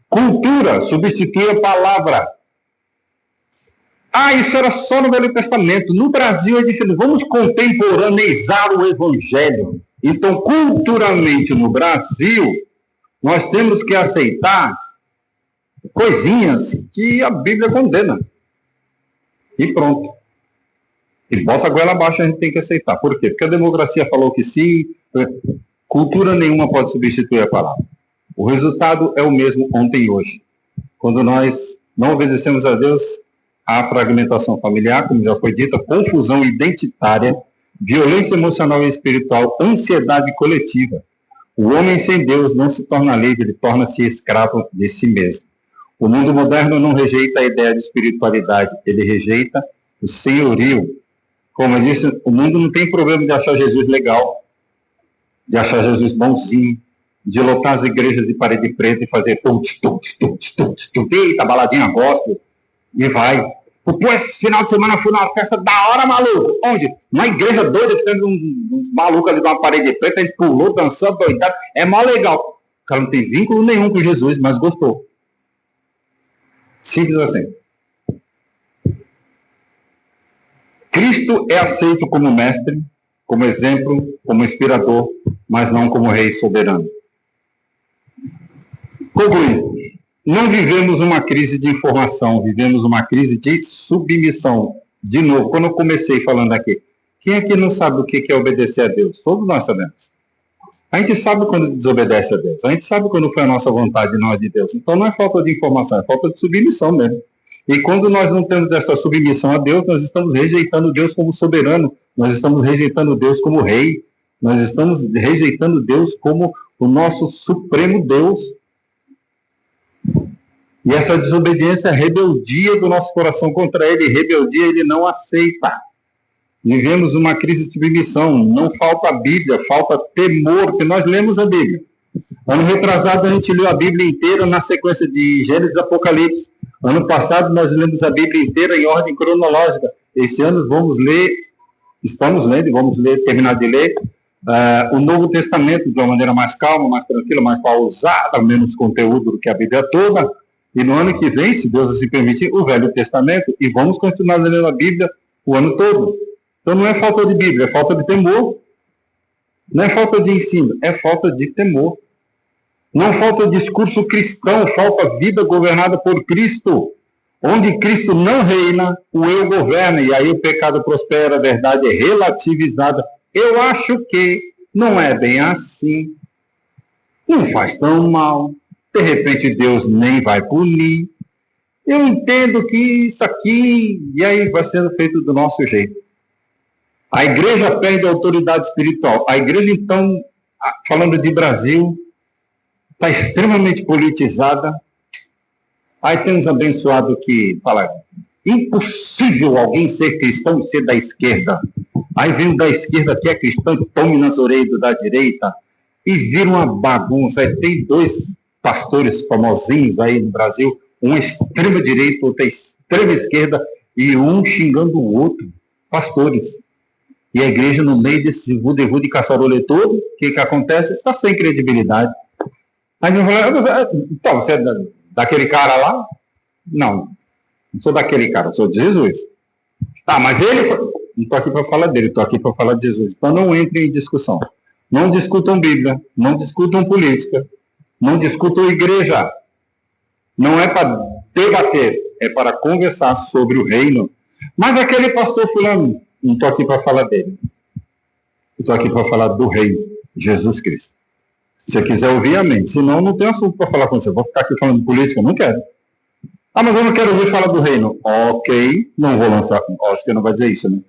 Cultura substitui a palavra. Isso era só no Velho Testamento. No Brasil é diferente. Vamos contemporaneizar o Evangelho. Então, culturalmente, no Brasil, nós temos que aceitar coisinhas que a Bíblia condena. E pronto. E bota a goela abaixo, a gente tem que aceitar. Por quê? Porque a democracia falou que sim. Cultura nenhuma pode substituir a palavra. O resultado é o mesmo ontem e hoje. Quando nós não obedecemos a Deus, há fragmentação familiar, como já foi dita, confusão identitária, violência emocional e espiritual, ansiedade coletiva. O homem sem Deus não se torna livre, ele torna-se escravo de si mesmo. O mundo moderno não rejeita a ideia de espiritualidade, ele rejeita o senhorio. Como eu disse, o mundo não tem problema de achar Jesus legal, de achar Jesus bonzinho, de lotar as igrejas de parede preta e fazer eita, baladinha gospel, e vai. Pô, esse final de semana eu fui numa festa da hora, maluco. Onde? Uma igreja doida, tendo uns malucos ali de uma parede preta, a gente pulou, dançou, doidado. É mó legal. O cara não tem vínculo nenhum com Jesus, mas gostou. Simples assim. Cristo é aceito como mestre, como exemplo, como inspirador, mas não como rei soberano. Concluindo, não vivemos uma crise de informação, vivemos uma crise de submissão. De novo, quando eu comecei falando aqui, quem aqui não sabe o que é obedecer a Deus? Todos nós sabemos. A gente sabe quando desobedece a Deus, a gente sabe quando foi a nossa vontade e não a de Deus. Então não é falta de informação, é falta de submissão mesmo. E quando nós não temos essa submissão a Deus, nós estamos rejeitando Deus como soberano, nós estamos rejeitando Deus como rei, nós estamos rejeitando Deus como o nosso supremo Deus. E essa desobediência, rebeldia do nosso coração contra Ele, rebeldia Ele não aceita. Vivemos uma crise de submissão, não falta a Bíblia, falta temor, porque nós lemos a Bíblia. Ano retrasado a gente leu a Bíblia inteira na sequência de Gênesis e Apocalipse. Ano passado nós lemos a Bíblia inteira em ordem cronológica. Esse ano estamos lendo e vamos terminar de ler o Novo Testamento de uma maneira mais calma, mais tranquila, mais pausada, menos conteúdo do que a Bíblia toda. E no ano que vem, se Deus assim permitir, o Velho Testamento, e vamos continuar lendo a Bíblia o ano todo. Então não é falta de Bíblia, é falta de temor. Não é falta de ensino, é falta de temor. Não falta discurso cristão, falta vida governada por Cristo. Onde Cristo não reina, o eu governa, e aí o pecado prospera, a verdade é relativizada. Eu acho que não é bem assim. Não faz tão mal. De repente Deus nem vai punir. Eu entendo que isso aqui, e aí vai sendo feito do nosso jeito. A igreja perde a autoridade espiritual. A igreja, então, falando de Brasil, está extremamente politizada. Aí tem uns abençoados que falam, impossível alguém ser cristão e ser da esquerda. Aí vem o da esquerda que é cristão e tome nas orelhas da direita e vira uma bagunça. Aí tem dois pastores famosinhos aí no Brasil, um extrema direita, outro extrema esquerda, e um xingando o outro, pastores. E a igreja, no meio desse vudevu de caçarolê todo, o que acontece? Está sem credibilidade. Aí eu falo, então, você é daquele cara lá? Não sou daquele cara, sou de Jesus. Tá, mas ele... Não estou aqui para falar dele, estou aqui para falar de Jesus. Então não entrem em discussão. Não discutam Bíblia, não discutam política. Não discuto igreja. Não é para debater, é para conversar sobre o reino. Mas aquele pastor fulano, não estou aqui para falar dele. Estou aqui para falar do rei, Jesus Cristo. Se você quiser ouvir, amém. Senão, não tem assunto para falar com você. Vou ficar aqui falando de política, não quero. Ah, mas eu não quero ouvir falar do reino. Ok, não vou lançar. Acho que você não vai dizer isso, né?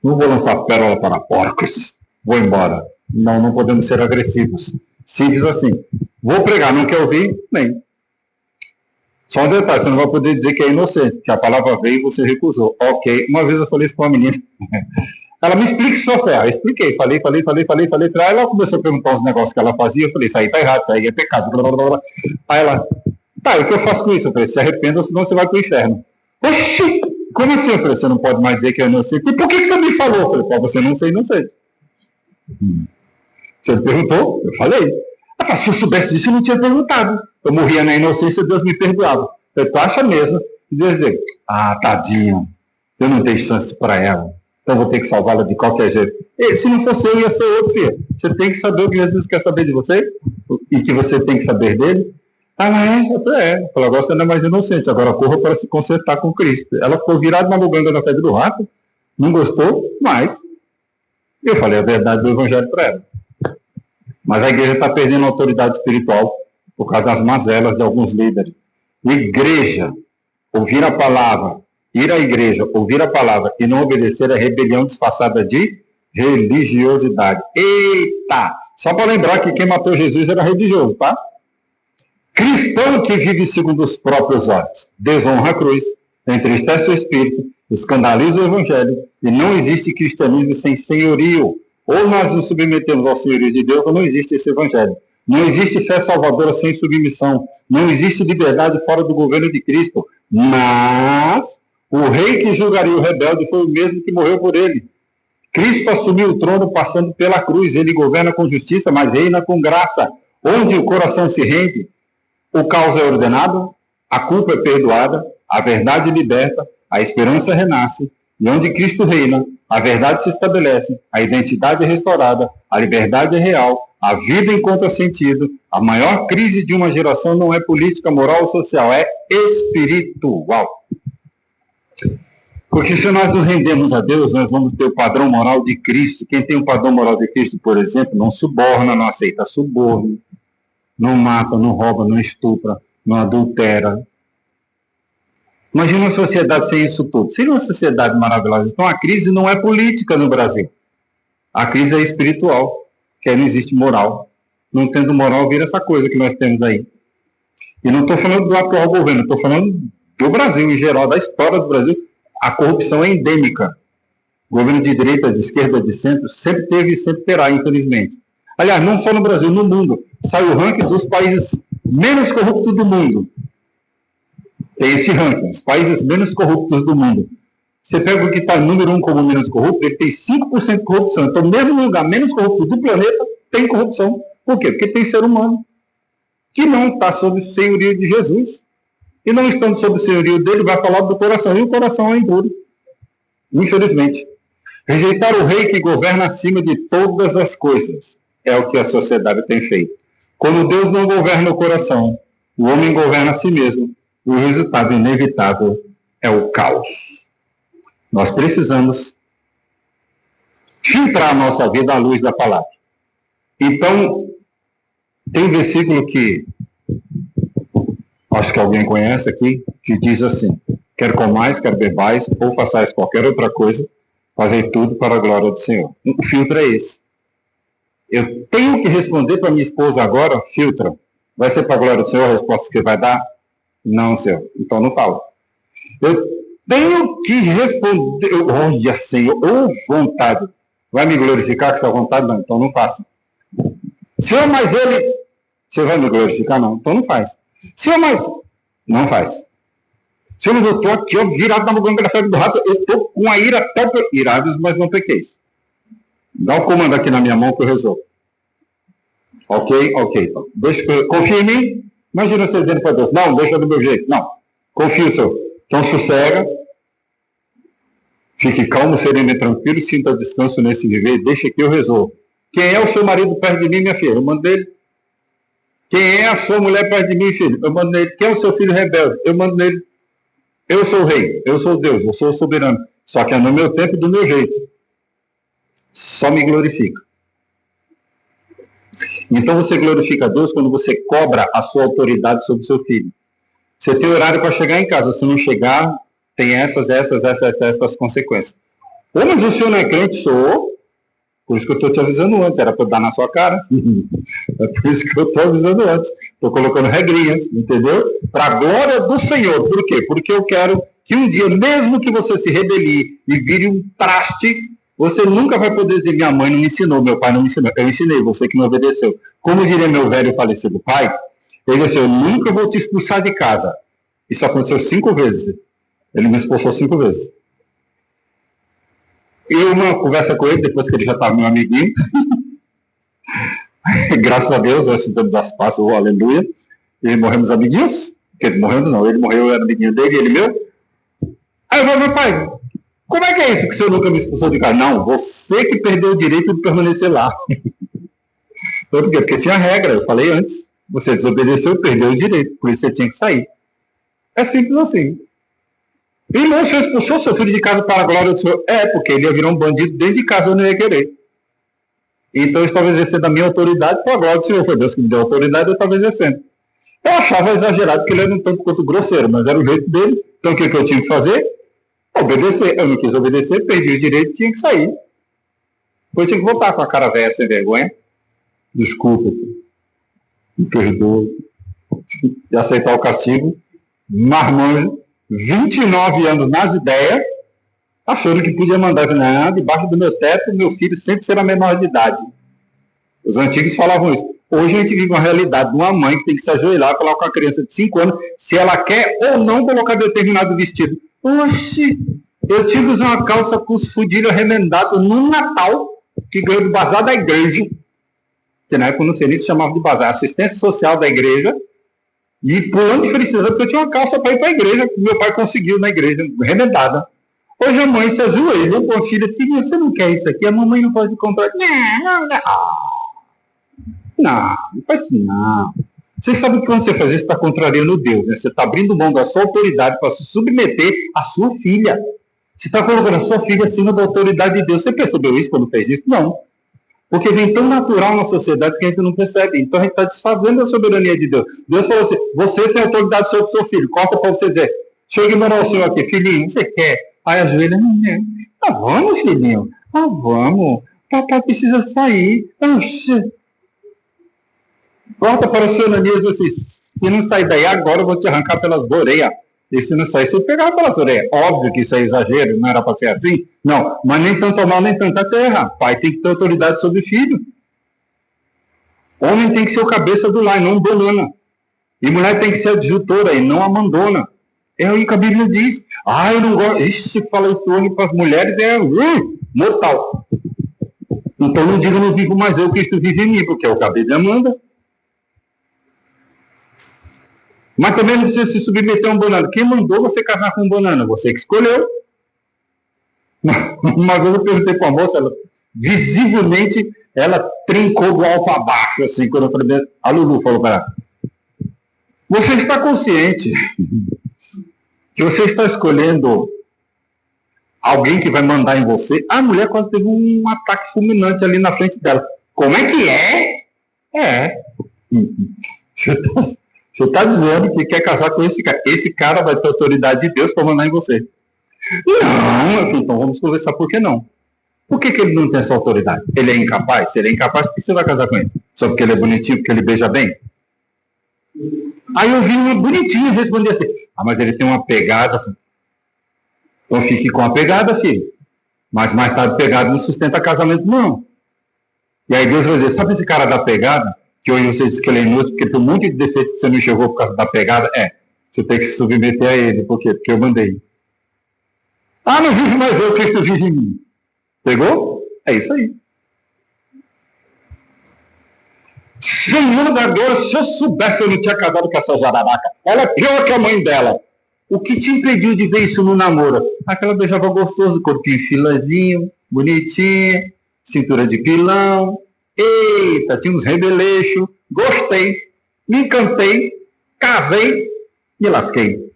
Não vou lançar pérola para porcos. Vou embora. Não podemos ser agressivos. Simples assim. Vou pregar, não quer ouvir? Nem. Só um detalhe, você não vai poder dizer que é inocente, que a palavra veio e você recusou. Ok, uma vez eu falei isso para uma menina. Ela me explica sua fé. Eu expliquei, falei. Aí ela começou a perguntar uns negócios que ela fazia. Eu falei, isso aí tá errado, isso aí é pecado. Blá, blá, blá. Aí ela, tá, e o que eu faço com isso? Eu falei, se arrependa, senão você vai pro inferno. Oxi, como assim? Eu falei, você não pode mais dizer que é inocente. E por que você me falou? Eu falei, para você não ser inocente. Você me perguntou? Eu falei. Ela, se eu soubesse disso, eu não tinha perguntado. Eu morria na inocência, Deus me perdoava. Eu tô acha mesmo. E Deus dizer, tadinho, eu não dei chance para ela. Então vou ter que salvá-la de qualquer jeito. E, se não fosse eu, ia ser outro, filho. Você tem que saber o que Jesus quer saber de você e que você tem que saber dele. Ela é. Eu falei, agora você não é mais inocente, agora corra para se consertar com Cristo. Ela ficou virada na muganga da febre do rato, não gostou, mas eu falei a verdade do evangelho para ela. Mas a igreja está perdendo a autoridade espiritual por causa das mazelas de alguns líderes. Igreja, ouvir a palavra, ir à igreja, ouvir a palavra e não obedecer é rebelião disfarçada de religiosidade. Eita! Só para lembrar que quem matou Jesus era religioso, tá? Cristão que vive segundo os próprios olhos, desonra a cruz, entristece o espírito, escandaliza o evangelho, e não existe cristianismo sem senhorio. Ou nós nos submetemos ao senhorio de Deus, ou não existe esse evangelho. Não existe fé salvadora sem submissão. Não existe liberdade fora do governo de Cristo. Mas o rei que julgaria o rebelde foi o mesmo que morreu por ele. Cristo assumiu o trono passando pela cruz. Ele governa com justiça, mas reina com graça. Onde o coração se rende, o caos é ordenado, a culpa é perdoada, a verdade liberta, a esperança renasce, e onde Cristo reina, a verdade se estabelece, a identidade é restaurada, a liberdade é real, a vida encontra sentido. A maior crise de uma geração não é política, moral ou social, é espiritual. Porque se nós nos rendemos a Deus, nós vamos ter o padrão moral de Cristo. Quem tem o padrão moral de Cristo, por exemplo, não suborna, não aceita suborno, não mata, não rouba, não estupra, não adultera. Imagina uma sociedade sem isso tudo. Seria uma sociedade maravilhosa. Então a crise não é política no Brasil. A crise é espiritual, que aí não existe moral. Não tendo moral, vira essa coisa que nós temos aí. E não estou falando do atual governo, estou falando do Brasil em geral, da história do Brasil. A corrupção é endêmica. Governo de direita, de esquerda, de centro, sempre teve e sempre terá, infelizmente. Aliás, não só no Brasil, no mundo. Sai o ranking dos países menos corruptos do mundo. Tem esse ranking, os países menos corruptos do mundo. Você pega o que está número 1 como menos corrupto, ele tem 5% de corrupção. Então, mesmo no lugar menos corrupto do planeta, tem corrupção. Por quê? Porque tem ser humano que não está sob o senhorio de Jesus. E não estando sob o senhorio dele, vai falar do coração. E o coração é impuro. Infelizmente. Rejeitar o rei que governa acima de todas as coisas é o que a sociedade tem feito. Quando Deus não governa o coração, o homem governa a si mesmo. O resultado inevitável é o caos. Nós precisamos filtrar a nossa vida à luz da palavra. Então, tem um versículo que acho que alguém conhece aqui, que diz assim: quer comais, quer bebais, ou façais qualquer outra coisa, fazei tudo para a glória do Senhor. O filtro é esse. Eu tenho que responder para minha esposa agora, filtra. Vai ser para a glória do Senhor a resposta que vai dar? Não, Senhor. Então não fala. Eu tenho que responder. Olha, Senhor, ou vontade. Vai me glorificar com essa vontade? Não, então não faça. Senhor, mas ele... Você vai me glorificar? Não, então não faz. Senhor, mas... Não faz. Senhor, mas eu estou aqui, ó, virado na muganga da febre do rato. Eu estou com a ira até... Irados, mas não pequeis. Dá o comando aqui na minha mão que eu resolvo. Ok? Então. Confia em mim? Imagina você dizendo para Deus: não, deixa do meu jeito. Não. Confia, Senhor. Então sossega. Fique calmo, sereno e tranquilo. Sinta descanso nesse viver. Deixa que eu resolvo. Quem é o seu marido perto de mim, minha filha? Eu mando dele. Quem é a sua mulher perto de mim, filho? Eu mando nele. Quem é o seu filho rebelde? Eu mando nele. Eu sou o rei, eu sou Deus, eu sou o soberano. Só que é no meu tempo e do meu jeito. Só me glorifica. Então você glorifica a Deus quando você cobra a sua autoridade sobre o seu filho. Você tem horário para chegar em casa. Se não chegar, tem essas consequências. Ô, mas o senhor não é crente? Sou. Por isso que eu estou te avisando antes. Era para dar na sua cara. É por isso que eu estou avisando antes. Estou colocando regrinhas, entendeu? Para a glória do Senhor. Por quê? Porque eu quero que um dia, mesmo que você se rebelie e vire um traste, você nunca vai poder dizer: minha mãe não me ensinou, meu pai não me ensinou. Eu ensinei, você que me obedeceu. Como diria meu velho falecido pai, ele disse: eu nunca vou te expulsar de casa. Isso aconteceu 5 vezes. Ele me expulsou 5 vezes. E uma conversa com ele, depois que ele já estava meu amiguinho, graças a Deus, nós fizemos as pazes, oh, aleluia, e morremos amiguinhos. Morremos não, ele morreu, eu era amiguinho dele, ele meu. Aí eu falei: meu pai, como é que é isso que o senhor nunca me expulsou de casa? Não, você que perdeu o direito de permanecer lá. Por quê? Porque tinha regra, eu falei antes. Você desobedeceu, perdeu o direito, por isso você tinha que sair. É simples assim. E não, o senhor expulsou seu filho de casa para a glória do Senhor? É, porque ele ia virar um bandido dentro de casa, eu não ia querer. Então eu estava exercendo a minha autoridade para a glória do Senhor. Foi Deus que me deu a autoridade, eu estava exercendo. Eu achava exagerado, porque ele era um tanto quanto grosseiro, mas era o jeito dele. Então o que eu tinha que fazer? Obedecer. Eu não quis obedecer, perdi o direito, tinha que sair. Depois tinha que voltar com a cara velha, sem vergonha. Desculpa, me perdoa. E aceitar o castigo. Marmanjo, 29 anos nas ideias, achando que podia mandar debaixo do meu teto, meu filho sempre será menor de idade. Os antigos falavam isso. Hoje a gente vive uma realidade de uma mãe que tem que se ajoelhar e falar com a criança de 5 anos se ela quer ou não colocar determinado vestido. Oxi, eu tive que usar uma calça com os fudilhos remendados no Natal, que ganhou do bazar da igreja, que na época não sei nem se chamava de bazar, assistência social da igreja, e pulando de felicidade, porque eu tinha uma calça para ir para a igreja, que meu pai conseguiu na igreja, remendada. Hoje a mãe se ajoelha com a filha: filha, você não quer isso aqui? A mamãe não pode comprar. Não faz assim, não. Você sabe que quando você faz isso, você está contrariando Deus, né? Você está abrindo mão da sua autoridade para se submeter à sua filha. Você está colocando a sua filha acima da autoridade de Deus. Você percebeu isso quando fez isso? Não. Porque vem tão natural na sociedade que a gente não percebe. Então a gente está desfazendo a soberania de Deus. Deus falou assim: você tem autoridade sobre o seu filho. Corta para você dizer: deixa eu ignorar o senhor aqui, filhinho, você quer? Aí ajoelha: não é. Ah, vamos, filhinho. Ah, vamos. Papai precisa sair. Oxi. Corta para o senhor Ananias assim: se não sair daí agora, eu vou te arrancar pelas orelhas. E se não sair, você pegar pelas orelhas. Óbvio que isso é exagero, não era para ser assim. Não, mas nem tanto mal, nem tanta terra. Pai tem que ter autoridade sobre o filho. Homem tem que ser o cabeça do lar, não banana. E mulher tem que ser a adjutora e não a mandona. É aí que a Bíblia diz. Ah, eu não gosto. Ixi, se fala isso hoje para as mulheres, é mortal. Então não diga: não vivo mais eu, Cristo vive em mim, porque é o que a Bíblia manda. Mas também não precisa se submeter a um banana. Quem mandou você casar com um banana? Você que escolheu. Uma vez eu perguntei para a moça, ela, visivelmente, ela trincou do alto a baixo, assim, quando eu falei. A Lulu falou para ela: você está consciente que você está escolhendo alguém que vai mandar em você? A mulher quase teve um ataque fulminante ali na frente dela. Como é que é? É. Você está dizendo que quer casar com esse cara. Esse cara vai ter autoridade de Deus para mandar em você. Não, então vamos conversar. Por que não? Por que ele não tem essa autoridade? Ele é incapaz? Se ele é incapaz, por que você vai casar com ele? Só porque ele é bonitinho, porque ele beija bem? Aí eu vi uma bonitinha responder assim: ah, mas ele tem uma pegada. Então fique com a pegada, filho. Mas mais tarde pegada não sustenta casamento, não. E aí Deus vai dizer: sabe esse cara da pegada? Que hoje você diz que ele é inútil, porque tem um monte de defeito que você não enxergou por causa da pegada. Você tem que se submeter a ele. Por quê? Porque eu mandei. Ah, não vive mais eu, Cristo vive em mim. Pegou? É isso aí. Senhor da Deus, se eu soubesse, eu não tinha casado com essa jararaca. Ela é pior que a mãe dela. O que te impediu de ver isso no namoro? Aquela beijava gostoso, corpinho filazinho, bonitinha, cintura de pilão. Eita, tinha uns rebeleixos. Gostei. me encantei, casei, me lasquei.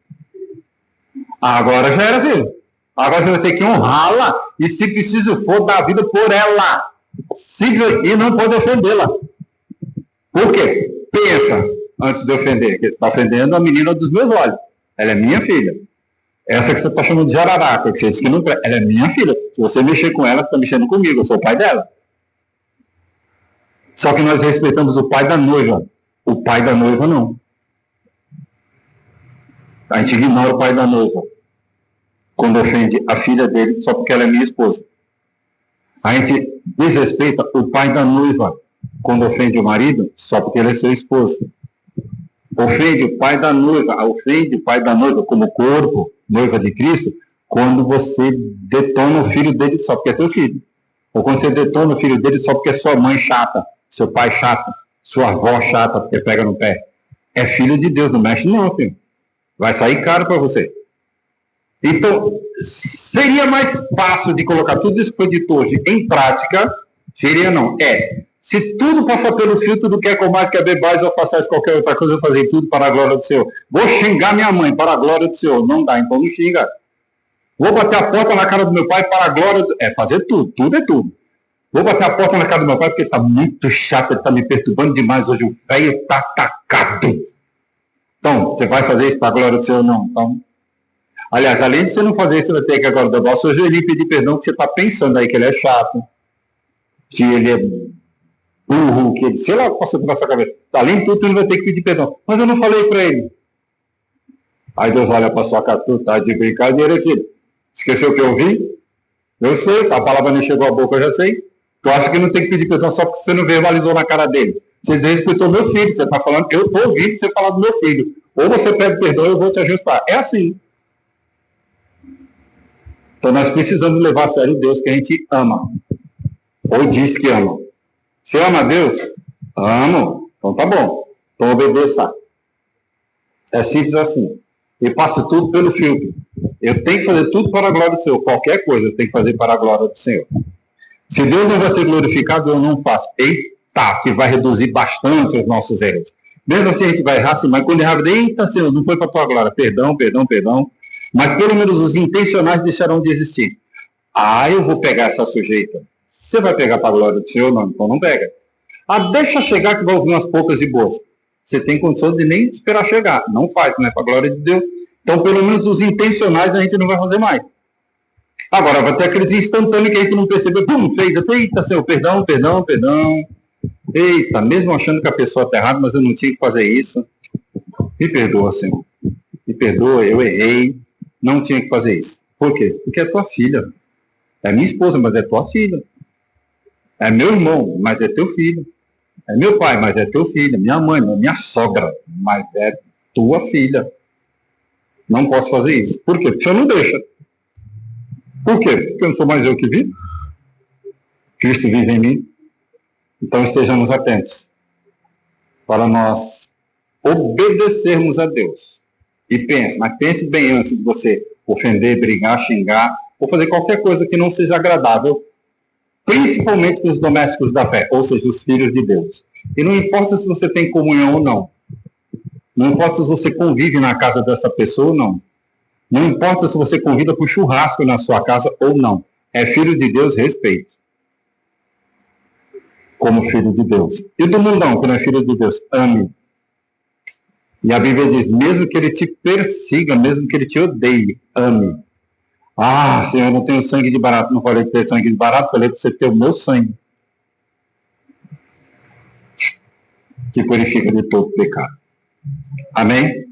Agora já era, filho. Agora você vai ter que honrá-la e, se preciso for, dar a vida por ela. E não pode ofendê-la. Por quê? Pensa, antes de ofender, que você está ofendendo a menina dos meus olhos. Ela é minha filha. Essa que você está chamando de jararaca, que você disse que não quer, ela é minha filha. Se você mexer com ela, você está mexendo comigo, eu sou o pai dela. Só que nós respeitamos o pai da noiva. O pai da noiva não. A gente ignora o pai da noiva quando ofende a filha dele só porque ela é minha esposa. A gente desrespeita o pai da noiva quando ofende o marido só porque ele é seu esposo. Ofende o pai da noiva como corpo, noiva de Cristo, quando você detona o filho dele só porque é teu filho. Ou quando você detona o filho dele só porque é sua mãe chata, seu pai chato, sua avó chata porque pega no pé. É filho de Deus, não mexe não, filho. Vai sair caro para você. Então, seria mais fácil de colocar tudo isso que foi dito hoje em prática? Seria não. Se tudo passar pelo filtro do quer mais, quer bebais ou façais qualquer outra coisa, eu fazer tudo para a glória do Senhor. Vou xingar minha mãe para a glória do Senhor. Não dá, então não xinga. Vou bater a porta na cara do meu pai para a glória do... fazer tudo. Tudo é tudo. Vou bater a porta na cara do meu pai porque está muito chato, ele está me perturbando demais hoje. O velho está atacado. Então, você vai fazer isso para a glória do Senhor? Não. Então, aliás, além de você não fazer isso, você vai ter que agora dobrar o seu joelho e pedir perdão, que você está pensando aí que ele é chato, que ele é burro, que ele, sei lá, o que passou pela sua cabeça. Além de tudo, ele vai ter que pedir perdão. Mas eu não falei para ele. Aí Deus olha para sua cara, tu tá de brincadeira, filho. Esqueceu o que eu ouvi? Eu sei, a palavra nem chegou à boca, eu já sei. Tu acha que não tem que pedir perdão só porque você não verbalizou na cara dele? Você desrespeitou meu filho, você está falando, eu estou ouvindo você falar do meu filho. Ou você pede perdão, eu vou te ajustar. É assim. Então nós precisamos levar a sério Deus que a gente ama. Ou diz que ama. Você ama a Deus? Amo. Então tá bom. Então obedeça. É simples assim. E passe tudo pelo filtro. Eu tenho que fazer tudo para a glória do Senhor. Qualquer coisa eu tenho que fazer para a glória do Senhor. Se Deus não vai ser glorificado, eu não faço. Eita, que vai reduzir bastante os nossos erros. Mesmo assim a gente vai errar, assim, mas quando errar, eita, Senhor, não foi para a tua glória. Perdão, perdão, perdão. Mas pelo menos os intencionais deixarão de existir. Eu vou pegar essa sujeita. Você vai pegar para a glória do Senhor? Não, então não pega. Deixa chegar que vai ouvir umas poucas e boas. Você tem condição de nem esperar chegar. Não faz, né? Para a glória de Deus. Então, pelo menos os intencionais a gente não vai fazer mais. Agora, vai ter aqueles instantâneos que a gente não percebeu. Pum, fez. Eita, Senhor, perdão, perdão, perdão. Eita, mesmo achando que a pessoa está errada, mas eu não tinha que fazer isso. Me perdoa, Senhor. Me perdoa, eu errei. Não tinha que fazer isso. Por quê? Porque é tua filha. É minha esposa, mas é tua filha. É meu irmão, mas é teu filho. É meu pai, mas é teu filho. Minha mãe, minha sogra, mas é tua filha. Não posso fazer isso. Por quê? Porque você não deixa. Por quê? Porque eu não sou mais eu que vivo. Cristo vive em mim. Então estejamos atentos para nós obedecermos a Deus. E pense, mas pense bem antes de você ofender, brigar, xingar, ou fazer qualquer coisa que não seja agradável, principalmente com os domésticos da fé, ou seja, os filhos de Deus. E não importa se você tem comunhão ou não. Não importa se você convive na casa dessa pessoa ou não. Não importa se você convida para o churrasco na sua casa ou não. É filho de Deus, respeite. Como filho de Deus. E do mundão, que não é filho de Deus, ame. E a Bíblia diz, mesmo que ele te persiga, mesmo que ele te odeie, ame. Senhor, eu não tenho sangue de barato. Não falei que ter sangue de barato, falei que você ter o meu sangue. Que purifica de todo pecado. Amém?